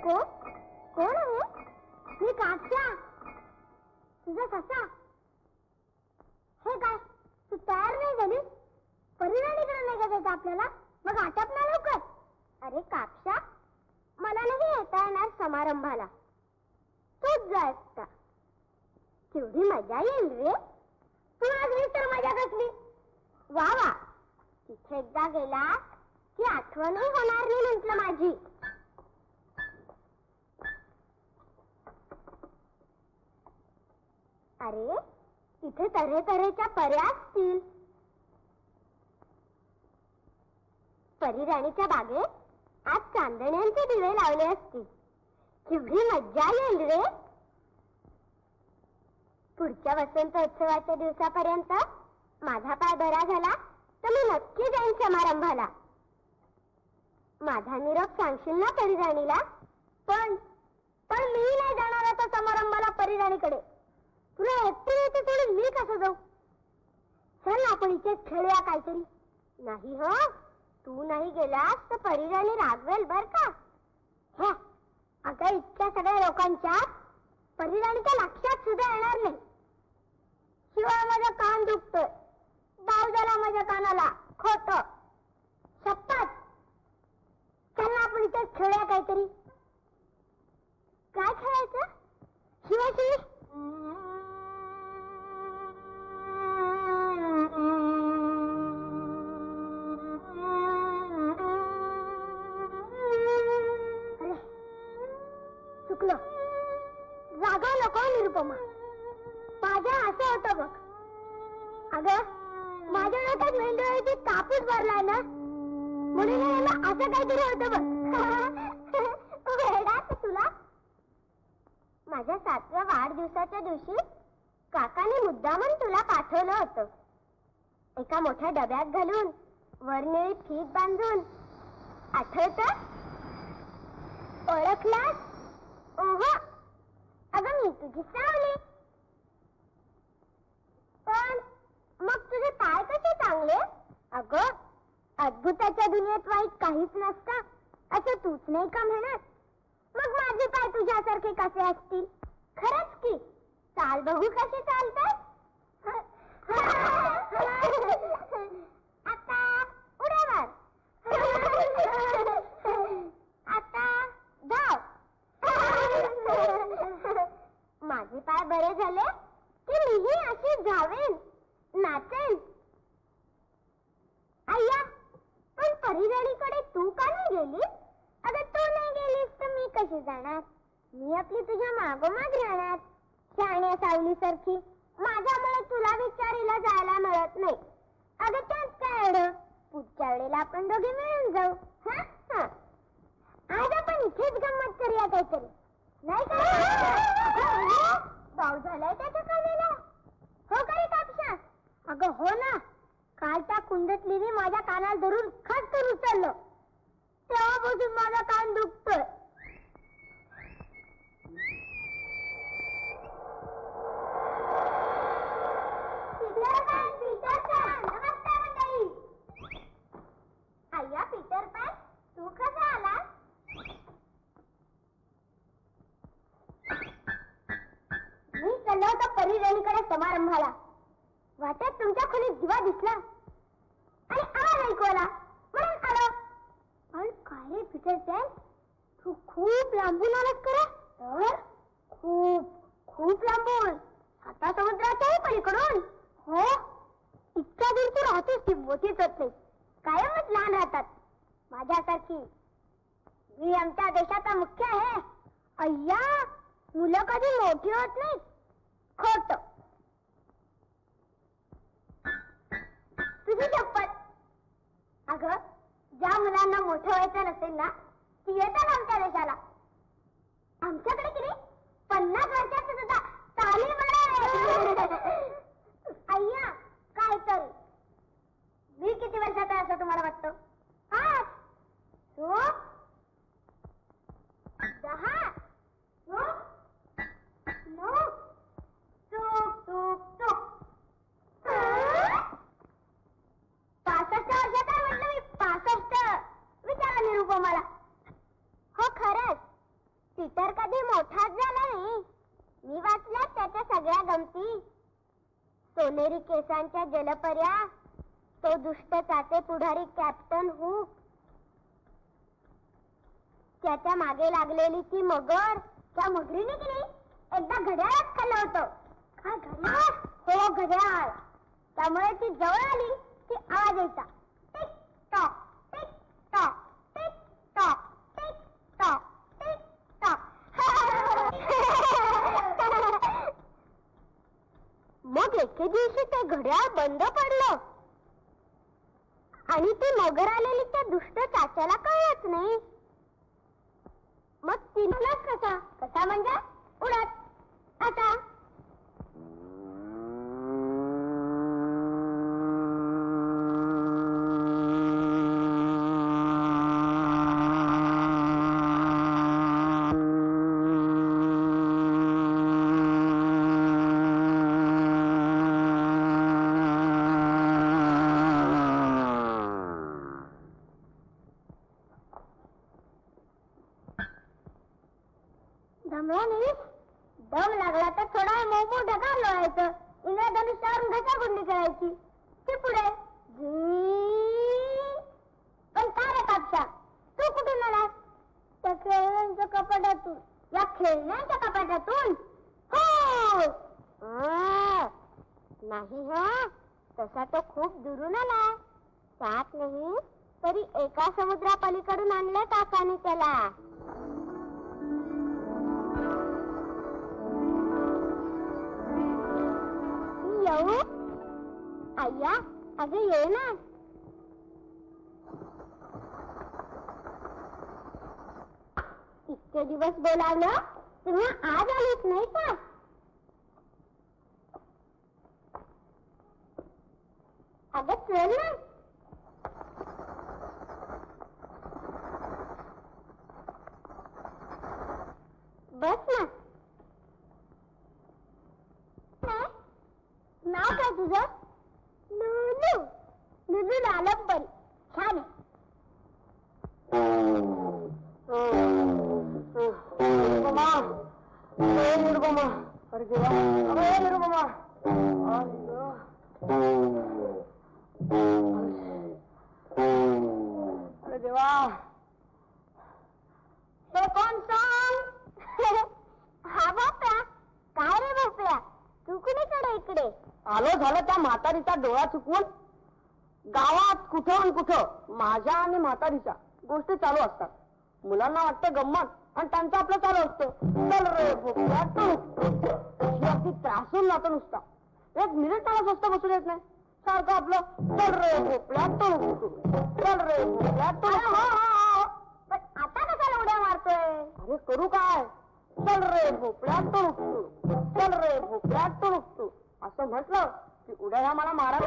कोण आहे मी काक्षा तुझा ससा हे काय तू तयार नाही झाली परिराणीकडे नाही का जायचं आपल्याला मग आटप ना लवकर अरे काक्षा मला नाही येता येणार समारंभाला तूच जायचा केवढी मजा येईल रे तू नसलीस तर मजा कसली वा वा तिथे एकदा गेला की आठवणही होणार नाही म्हटलं माझी अरे तिथे तऱ्हेतऱ्हेच्या पर्या असतील परिराणीच्या बागेत आज चांदण्यांचे दिवे लावले असतील केवढी मज्जा येईल रे पुढच्या वसंत उत्सवाच्या दिवसापर्यंत माझा पाय बरा झाला तर मी नक्की जाईन समारंभाला माझा निरोप सांगशील ना परिराणीला पण मी नाही जाणार आता समारंभाला परिराणीकडे तुला एकटी येते सोडून मी कसं जाऊ चल आपण इथे खेळूया काहीतरी नाही हो तू नाही गेलास तर परिराणी रागवेल बर का हे अगं इतक्या सगळ्या लोकांच्या परिराणीच्या लक्षात सुद्धा येणार नाही शिवाय माझा कान दुखतोय डाव झाला माझ्या कानाला खोट शपथ चल ना आपण इथे खेळूया काहीतरी काय खेळायचं शिवाशिवी चुकलो जागा नको निरुपमा माझ्या असं होतं बघ अगं माझ्या डोक्यात मेंढराळीची कापूस भरलाय ना म्हणून असं काहीतरी होतं बघ. वेडाच तुला. माझ्या 7व्या वाढदिवसाच्या दिवशी काकाने मुद्दामून तुला पाठवलं होतं. एका मोठ्या डब्यात घालून वर निळी फीत बांधून. आठवतं? ओळखलास? ओहो, अगं मी तुझी सावली. पण मग तुझे पाय कसे चांगले? अगं अद्भुताच्या दुनियेत वाईट काहीच नसतं असं तूच नाही का म्हणत? मग माझे पाय तुझ्यासारखे कसे असतील? खरंच की. चाल बघू कसे चालतात. आता उड्या मार. आता धाव. माझे पाय बरे झाले की मीही अशी धावेन, नाचेन. अय्या, पण परिराणीकडे तू का नाही गेलीस? अगं तू नाही गेलीस तर मी कशी जाणार? मी आपली तुझ्या मागोमाग राहणार, शहाण्या सावलीसारखी. माझ्यामुळे तुला विचारीला जायला मिळत नाही. अगं त्यात काय एवढं? पुढच्या वेळेला आपण दोघे मिळून जाऊ. हा, आज आपण इथेच गंमत करूया काहीतरी, नाही का? भाऊ झालाय त्याच्या कानाला. हो का रे कापशा? अगं हो ना. काल त्या कुंडतलीने माझ्या कानाला धरून खटकन उचललं. तेव्हापासून माझा कान दुखतोय. नमस्कार मंडळी. अय्या पीटर पॅन, तू कसा आलास? मी चाललो होतो परिराणीकडे समारंभाला. वाटेत तुमच्या खोलीत दिवा दिसला आणि आवाज ऐकू आला म्हणून आलो. पण काय रे पीटर पॅन, तू खूप लांबून आलास खरं? तर खूप खूप लांबून, 7 समुद्राच्याही पलीकडून. हो, इतक्या दूर तू राहतोस ती मोठीच होत नाही, कायमच लहान राहतात माझ्यासारखी. मी आमच्या देशाचा मुख्य आहे. अय्या, मुलं कधी मोठी होत नाहीत. खोट. तुझी शपथ. अगं, ज्या मुलांना मोठं व्हायचं नसेल ना ती येतात आमच्या देशाला. आमच्याकडे किती 50 वर्षाचं सुद्धा तालीम आहे. अय्या, काय तर मी किती वर्षाचा असं तुम्हाला वाटतं? 5. तू 10. तू 9. चूक चूक चूक. 65 वर्षाचा म्हटलं मी. 65. विचारा निरुपमाला. हो खरंच, पीटर कधी मोठाच झाला नाही. मी वाचल्यात त्याच्या सगळ्या गमती. सोनेरी केसांच्या जलपर्या, तो दुष्ट चाचे पुढारी कॅप्टन हुक, त्याच्या मागे लागलेली ती मगर. त्या मगरीने की नाही एकदा घड्याळच खाल्लं होतं. काय घड्याळ? हो घड्याळ. त्यामुळे ती जवळ आली की आवाज यायचा. Tick tock tick tock tick tock tick tock tick tock. मग एके दिवशी ते घड्याळ बंद पडलं आणि ती मगर आलेली त्या दुष्ट चाच्याला कळलंच नाही. मग तिला कसा कसा म्हणजे उडत. आता दम लागला तर थोडा मोमो ढगार लोळायचं. इंद्रधनुष्यावरून घसागुंडी करायची. ते पुढे पण काय रे कापशा, तू कुठून आलास? त्या खेळण्यांच्या कपाटातून. या खेळण्याच्या कपाटातून? हो. नाही हा, तसा तो खूप दुरून आला. 7 नाही तरी एका समुद्रापलीकडून आणलं काकाने त्याला. येऊ? अय्या, अगं ये ना. इतके दिवस बोलावलं तुम्ही आज आलीच नाही का? अगं चल ना. बस ना. नाव काय तुझं? लुलू. लुलू लालंबरी. छान आहे. निरुपमा, निरुपमा, अरे देवा, अरे निरुपमा, अरे देवा, हे कोण सांग? हा भोपळा. काय रे भोपळा, तू कुणीकडे इकडे? आलो झालं त्या म्हातारीचा डोळा चुकवून. गावात कुठं कुठं माझ्या आणि म्हातारीच्या गोष्टी चालू असतात. मुलांना वाटतं गंमत आणि त्यांचं आपलं चालू असतं. चल रे भोपळा ही अगदी त्रासून जातो नुसता. एक मिनिट मला स्वस्त बसू देत नाही. सारखं आपलं चल रे भोपळा चल रे भोपळा पण आता कशाला उड्या मारतोय? अरे करू काय? चल रे भोपळा चल रे भोपळा असं म्हटलं की उड्या ह्या मला मारा.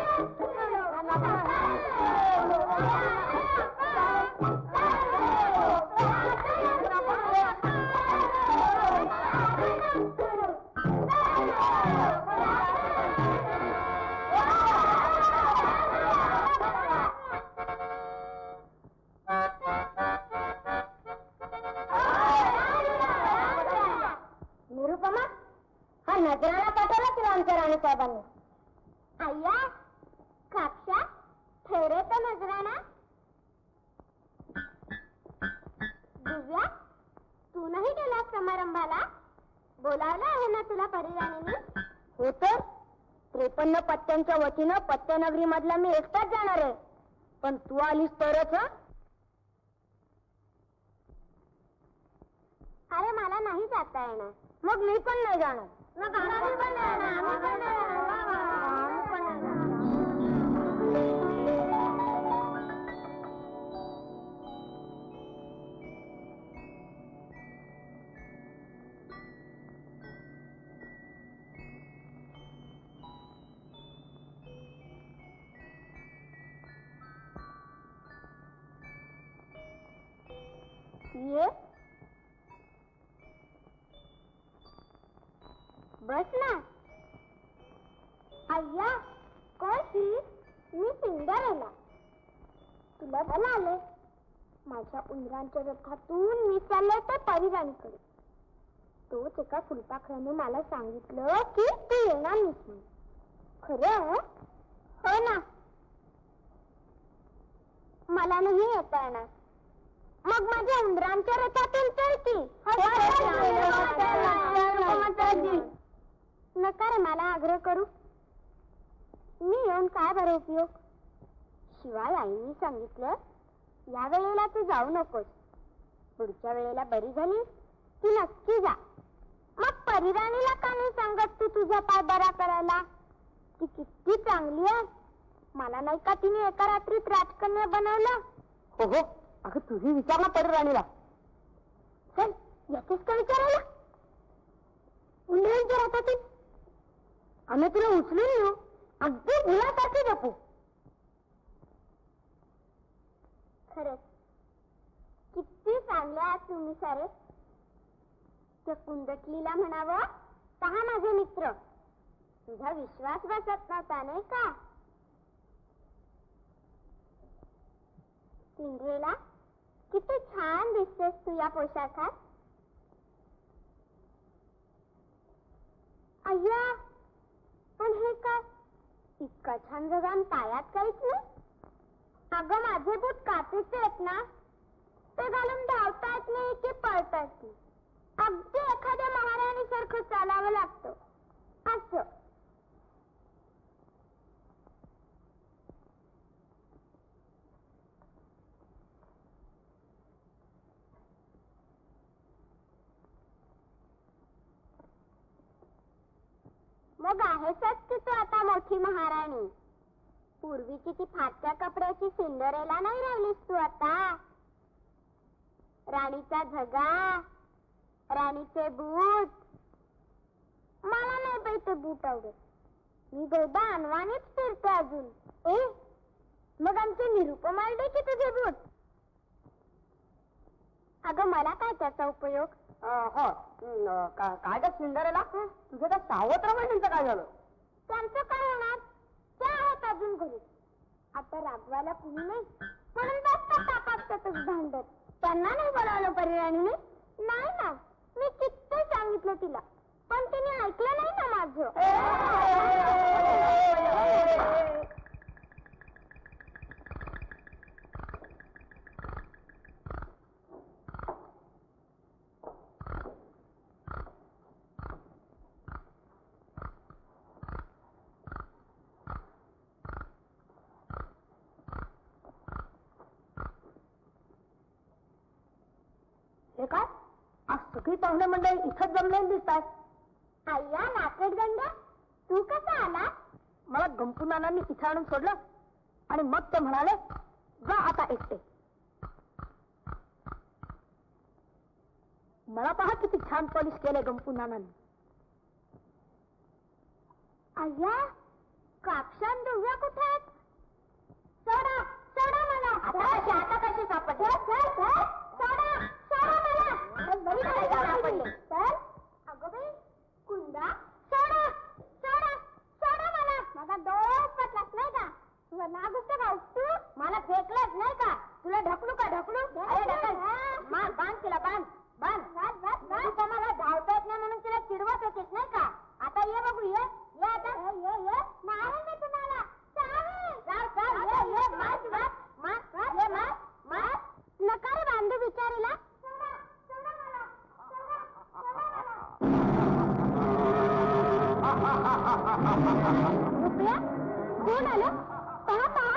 निरुपमा, हा नजराला पाठवला की आमच्या राणीसाहेबांनी? अय्या कापशा ठेरे तो नजराना. दिव्या, तू नाही गेला समारंभाला? बोलावलं आहे ना तुला परिराणीने? हो तर 53 पत्त्यांच्या वतीनं पत्त्यानगरी मधला मी एकटाच जाणार आहे. पण तू आलीस तरच. अरे मला नाही जाता येणार. मग मी पण नाही जाणार. ये बस ना. अय्या कोण ही? मी सिंडरेला. तुला बोलावले. माझ्या उंदरांच्या रथातून मी चालले ते परिराणीकडे. तोच एका फुलपाखराने मला सांगितलं की तू येणार नाहीस म्हणून. खरं? हो ना. मला नाही येता येणार. मग माझ्या उंदरांच्या रथातून चल की. नका रे मला आग्रह करू. मी येऊन काय बरं उपयोग? शिवाय आईने सांगितलं या वेळेला तू जाऊ नकोस. पुढच्या वेळेला बरी झाली की नक्की जा. मग परिराणीला का नाही सांगत तू तुझा पाय बरा करायला? ती किती चांगली आहे. मला नाही का तिने एका रात्रीत राजकन्या बनवलं? हो हो, अगं तुझी विचारला परिराणीला. चल येतेस का विचारायला? उंदरांच्या रथातून आम्ही तुला उचलून येऊ. अगदी मुलासारखी जपू. खरंच किती चांगले आहात तुम्ही सारे. त्या कुंदटलीला म्हणावं पहा माझे मित्र. तुझा विश्वास बसत नव्हता नाही का? सिंड्रेला, किती छान दिसतेस तू या पोशाखात. अय्या, पण हे काय इतका छान जगान पायात काहीच नाही. अगं माझे बूट काचेचे आहेत ना. ते घालून धावता येत नाही की पळता येत नाही. अगदी एखाद्या महाराणीसारखं चालावं लागतं. असं मग आहेसच की तू आता मोठी महाराणी. पूर्वीची ती फाटक्या कपड्याची सिंडरेला नाही राहिलीस तू आता. राणीचा झगा, राणीचे बूट. मला नाही बाई ते बूट आवडत. मी गौदा अनवाणीच फिरते अजून. मग आमचे निरुपमाला दे की तुझे बूट. अगं मला काय त्याचा उपयोग? हो काय का सिंडरेला तुझं त्या सावत्र महिन्यांचं काय झालं? त्यांचं काय होणार? त्या आहेत अजून घरी. आता रागवायला कुणी नाही म्हणून बसतात तापातच भांडत. त्यांना नाही बोलावलं परिराणीने. नाही ना, मी किती सांगितलं तिला पण तिने ऐकलं नाही ना माझं. हे काय आज सगळी पाहुणे मंडळी इथंच जमलेली दिसतात. अय्या नाकडगंड्या, तू कसा आला? मला गंपू नानांनी इथं आणून सोडलं आणि मग ते म्हणाले जा आता एकटे. मला पहा किती छान पॉलिश केले गंपू नानांनी. अय्या कापशान दुव्या कुठे आहेत? सोडा सोडा मला. आता कशी सापडले? सोडा सोडा मला. तर अगं बाई कुंदा, सोडा सोडा सोडा मला. माझा डोळा पटलास नाही का? तुला नाग असतं का? तू मला फेकलंच नाही का? तुला ढकलू का? ढकलू मान बांध तिला बांध बांध. तू मला धावता येत नाही म्हणून तिला चिडवत होतीस नाही का? आता ये बघू ये ये आता ये ये. नाही मी तुम्हाला नका रे बांधू बिचारीला. रुपया कोण आलं? पहा पहा.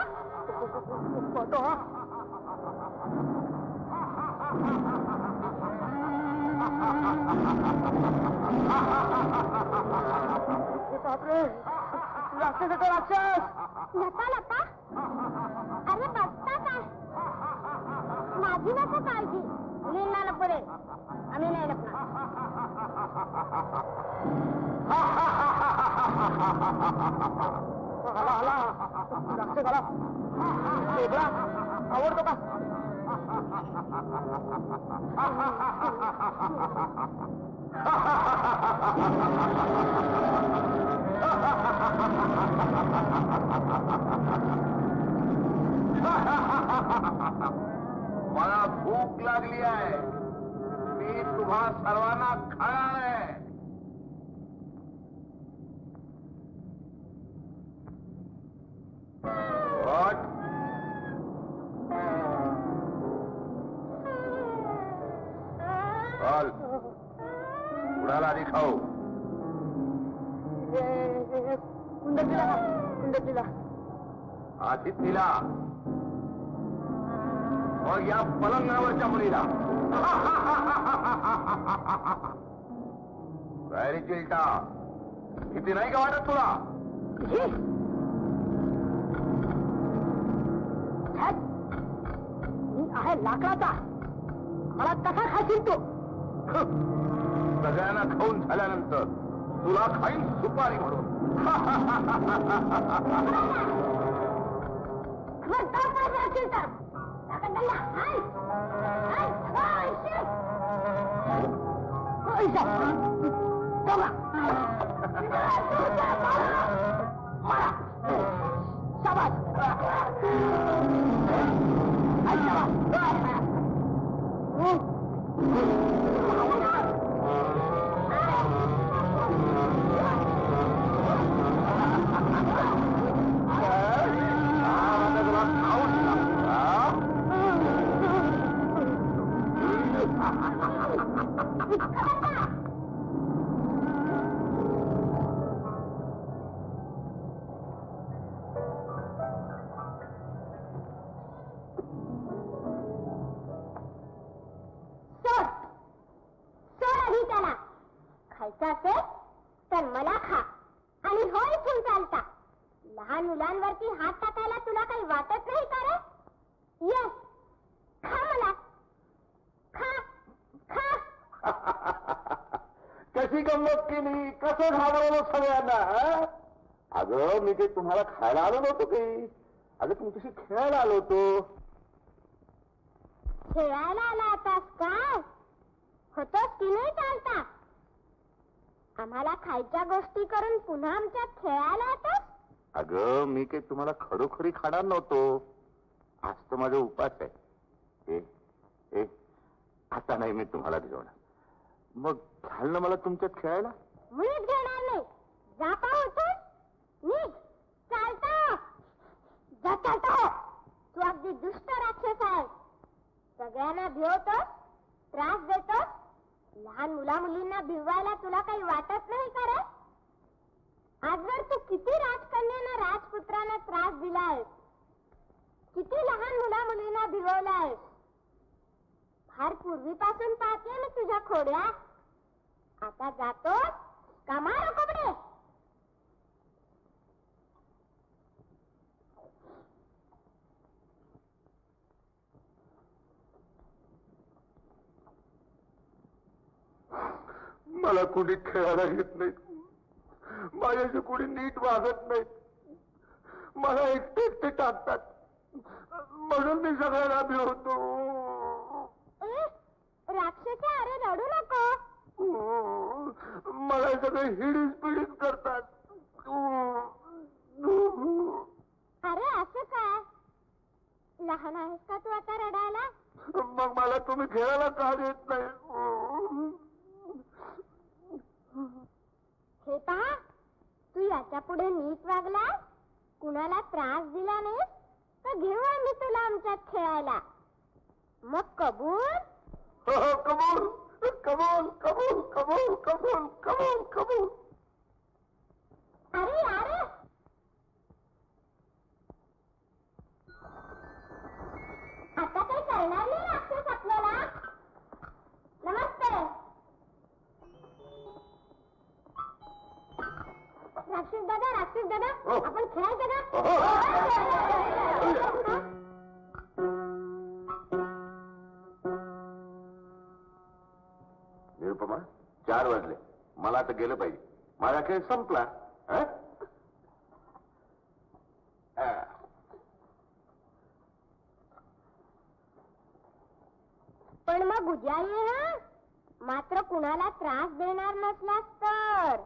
राक्षस येतो राक्षस. लपा लपा. अरे बसता काय? माझी नको काळजी. लीला नको रे. आम्ही नाही लपणार. राक्षस आला. वेगळा आवडतो का? मला भूक लागली आहे. मी तुम्हा सर्वांना खाणार आहे. चल उडाला आधी खाऊ. कुंडतीला आधी तिला मग या पलंगावरच्या मुलीला. गायरी चिलटा किती नाही का वाटत तुला? मी आहे लाकडाचा. मला कसा खाशील तू? सगळ्यांना खाऊन झाल्यानंतर तुला खाईन सुपारी म्हणून. खायचं असेल तर मला खा आणि हो इथून चालता. लहान मुलांवरती हात टाकायला तुला काही वाटत नाही का रे? ये खा मला. खा खा. कशी गंमत केली, कसं घालवलं सगळ्यांना? हा? अगं मी काही तुम्हाला खायला आलो नव्हतो काही, अगं तुमच्याशी खेळायला आलो होतो. खेळायला आला होतास काय? होतोस की नाही चालता? आम्हाला खायच्या गोष्टी करून पुन्हा आमच्यात खेळायला येतोस? अगं मी काही तुम्हाला खरोखरी खाणार नव्हतो. आज तर माझा उपास आहे. ए आता नाही मी तुम्हाला भिजवणार. मग घाल ना मला तुमच्यात खेळायला. मुळीच घेणार नाही. जा पाहू उठून. निघ. चालता. जा चालता हो. तू अगदी दुष्ट राक्षस आहे. सगळ्यांना भिवतोस, त्रास देतोस. लहान मुला मुलींना भिवायला तुला काही वाटत नाही का रे? आजवर तू किती राजकन्यांना राजपुत्रांना त्रास दिलाय, किती लहान मुला मुलींना भिवलाय. फार पूर्वीपासून पाहते मी तुझ्या खोड्या. आता जातो का मारो कोबडे? मला कुणी खेळायला घेत नाही, माझ्याशी कुणी नीट वागत नाही, मला एकटे एकटे टाकतात, म्हणून मी सगळ्यांना भिवतो. राक्षसा, अरे रडू नको. मला सगळे हिडीस पिडीस करतात. अरे असं काय? लहान आहेस का तू आता रडायला? मग मला तुम्ही खेळायला का देत नाही? हे पहा, तू याच्या पुढे नीट वागला, कुणाला त्रास दिला नाही तर घेऊ आम्ही तुला आमच्यात खेळायला. मग कबूल? कबूल कबूल कबूल कबूल कबूल कबूल कबूल. अरे अरे आता काही करणार नाही राक्षस आपल्याला. नमस्ते राक्षस दादा, राक्षस दादा, आपण खेळायचं का? निरुपमा, 4 वाजले, मला आता गेलं पाहिजे. माझा खेळ संपला. पण मग उद्या ये हा, मात्र कुणाला त्रास देणार नसलास तर.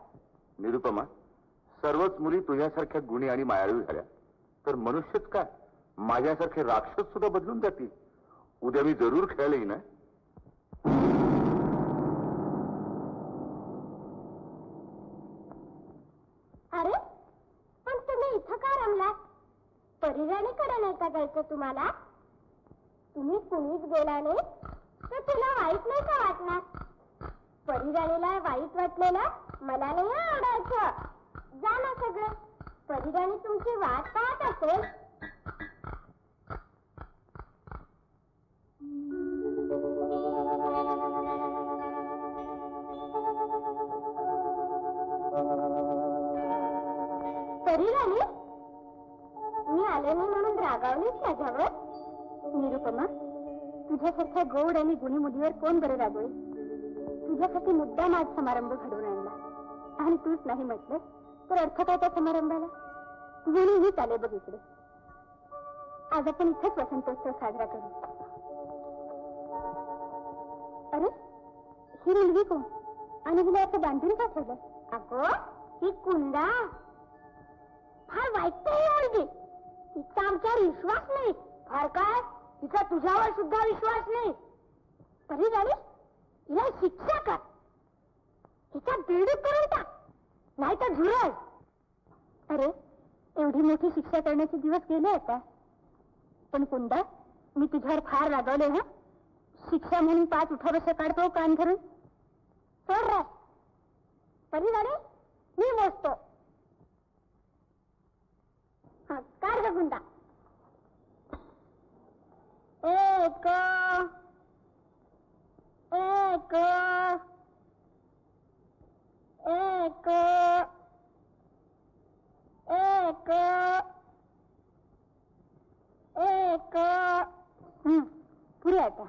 निरुपमा, सर्वच मुली तुझ्यासारख्या गुणी आणि मायाळू झाल्या तर मनुष्यच काय, माझ्यासारखे राक्षस सुद्धा बदलून जातील. उद्या मी जरूर खेळायला येईन. अरे पण तुम्ही इथं का रमलात? परिराणीकडे नाही का जायचं तुम्हाला? तुम्ही कुणीच गेला नाही तर तुला वाईट नाही का वाटणार? परिराणीला वाईट वाटलेलं मला नाही आवडायचं. जा ना सगळे, परिराणी तुमची वाट पाहत असेल. परिराणी, मी आले नाही म्हणून रागावलीस माझ्यावर? निरुपमा, तुझ्यासारख्या गोड आणि गुणी मुलीवर कोण बरं रागवेल? तुझ्यासाठी मुद्दाम आज समारंभ घडवून आणला आणि तूच नाही म्हटलं तर अर्थ काय त्या समारंभाला? म्हणून मीच आले बघ इकडे. आज आपण इथेच वसंतोत्सव साजरा करू. अरे ही मुलगी कोण आणि हिला असं बांधून का ठेवलं? अगो ही कुंदा. फार वाईट ही मुलगी. तिचा आमच्यावर विश्वास नाही. फार काय, तिचा तुझ्यावर सुद्धा विश्वास नाही. तरी झाली हिला शिक्षा कर. हिचा बेडूक करून टाक, नाही तर झुरळ. अरे एवढी मोठी शिक्षा करण्याचे दिवस गेले आता. पण कुंदा, मी तुझ्यावर फार रागवले हा. शिक्षा म्हणून 5 उठाबशा काढतो कान धरून. सोड रे. तरी झाले मी मोजतो. हा काढ ग गुंडा. 1 1 1 1 1. पुरे आता.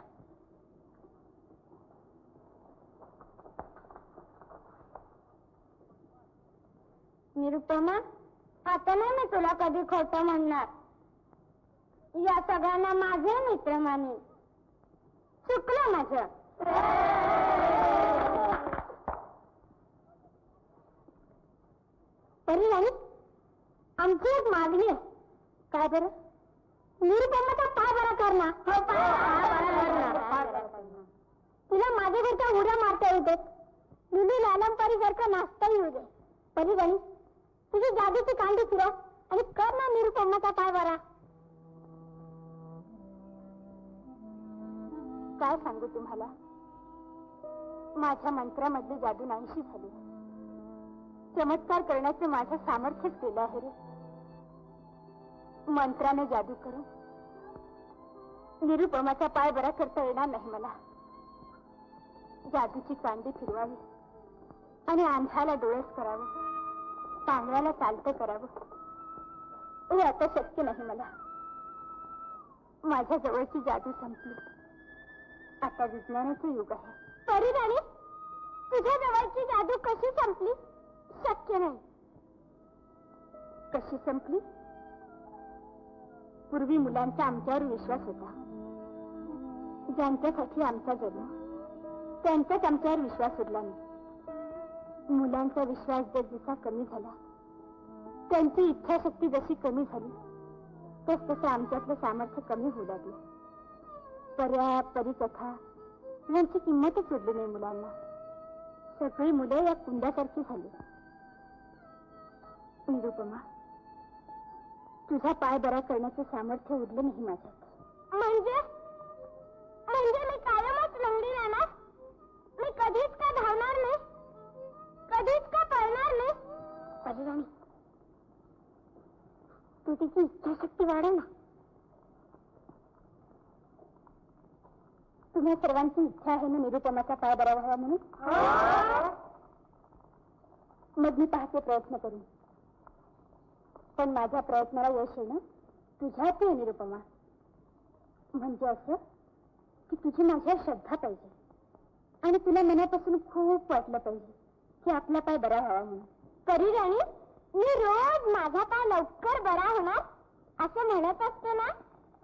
निरुपमा, आता नाही मी तुला कधी खोटं म्हणणार. या सगळ्यांना माझे मित्र मानेन. चुकलं माझं. तरी राणी, आमची एक मागणी आहे. काय बरं? निरुपमाचा पाय बरा कर ना. हो, पाय बरा कर ना. तिला माझ्या घरच्या उड्या मारता येऊ देत. लिली लालमपरी सारखं नाचता येऊ दे. परी राणी, तुझी जादूची कांडी फिरव आणि कर ना निरुपमाचा पाय बरा. काय सांगू तुम्हाला, माझ्या मंत्रामधली जादू नाहीशी झाली. चमत्कार करण्याचं माझं सामर्थ्यच केलं आहे रे. मंत्राने जादू करून निरुपमाचा पाय बरा करता येणार नाही मला. जादूची कांडी फिरवावी आणि आंधळ्याला डोळस करावं, पांगळ्याला चालतं करावं, हे आता शक्य नाही मला. माझ्या जवळची जादू संपली. आता विज्ञानाचं युग आहे. तरी राणी, तुझ्या जवळची जादू कशी संपली? शक्य नाही. कशी संपली? पूर्वी मुलांचा आमच्यावर विश्वास होता. ज्यांच्यासाठी आमचा जन्म, त्यांचाच आमच्यावर विश्वास उरला नाही. मुलांचा विश्वास जसजसा कमी झाला, त्यांची इच्छाशक्ती जशी कमी झाली, तसतसं आमच्यातलं सामर्थ्य कमी होऊ लागलं. पर्या, परिकथा यांची किंमतच उरली नाही मुलांना. सगळी मुलं या कुंडासारखी झाली. निरुपमा, तुझा पाय बरा करण्याचं सामर्थ्य उरलं नाही माझ्यात. म्हणजे मी कायमच लंगडी राहणार? मी कधीच का धावणार नाही? कधीच का पळणार नाही? परिराणी, तू तिची इच्छाशक्ती वाढव ना. तुम्हा सर्वांची इच्छा आहे ना निरुपमाचा पाय बरा व्हावा म्हणून? मग मी पाहते प्रयत्न करून. पण माझ्या प्रयत्नाला यश येणं तुझ्यात आहे निरुपमा. म्हणजे असं की तुझी माझ्या श्रद्धा पाहिजे आणि तुला मनापासून खूप वाटलं पाहिजे की आपला पाय बरा व्हावा म्हणून. तरी राणी, मी रोज माझा पाय लवकर बरा होणार असं म्हणत असतो ना,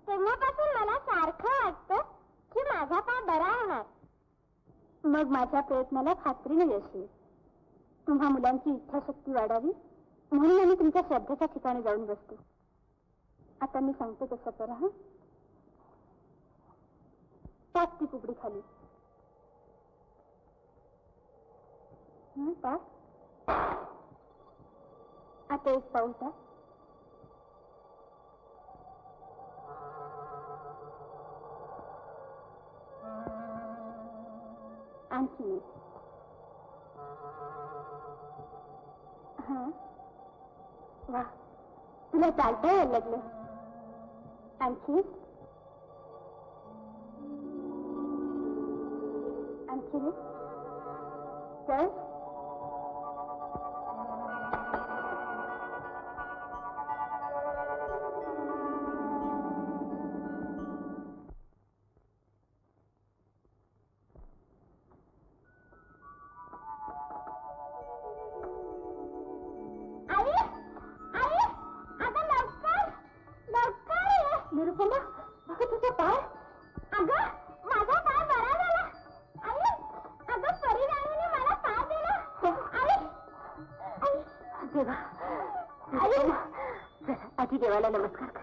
तेव्हापासून मला सारखं वाटतं की माझा पाय बरा होणार. मग माझ्या प्रयत्नाला खात्रीने यश येईल. तुम्हा मुलांची इच्छाशक्ती वाढावी म्हणून आम्ही तुमच्या श्रद्धेच्या ठिकाणी जाऊन बसतो. आता मी सांगतो तसं करा. हा, टाक ती कुबडी खाली. टाक. आता एक पाऊल टाक. आणखी एक. हा, वा, तुला चालता यायला लागलं. आणखी आणखी चल. निरुपमा, बघ तुझा पाय. अगं, माझा पाय बरा झाला. आई, अगं परिराणीने मला पाय दिला. आई, आई, देवा. आई, आधी देवाला नमस्कार कर.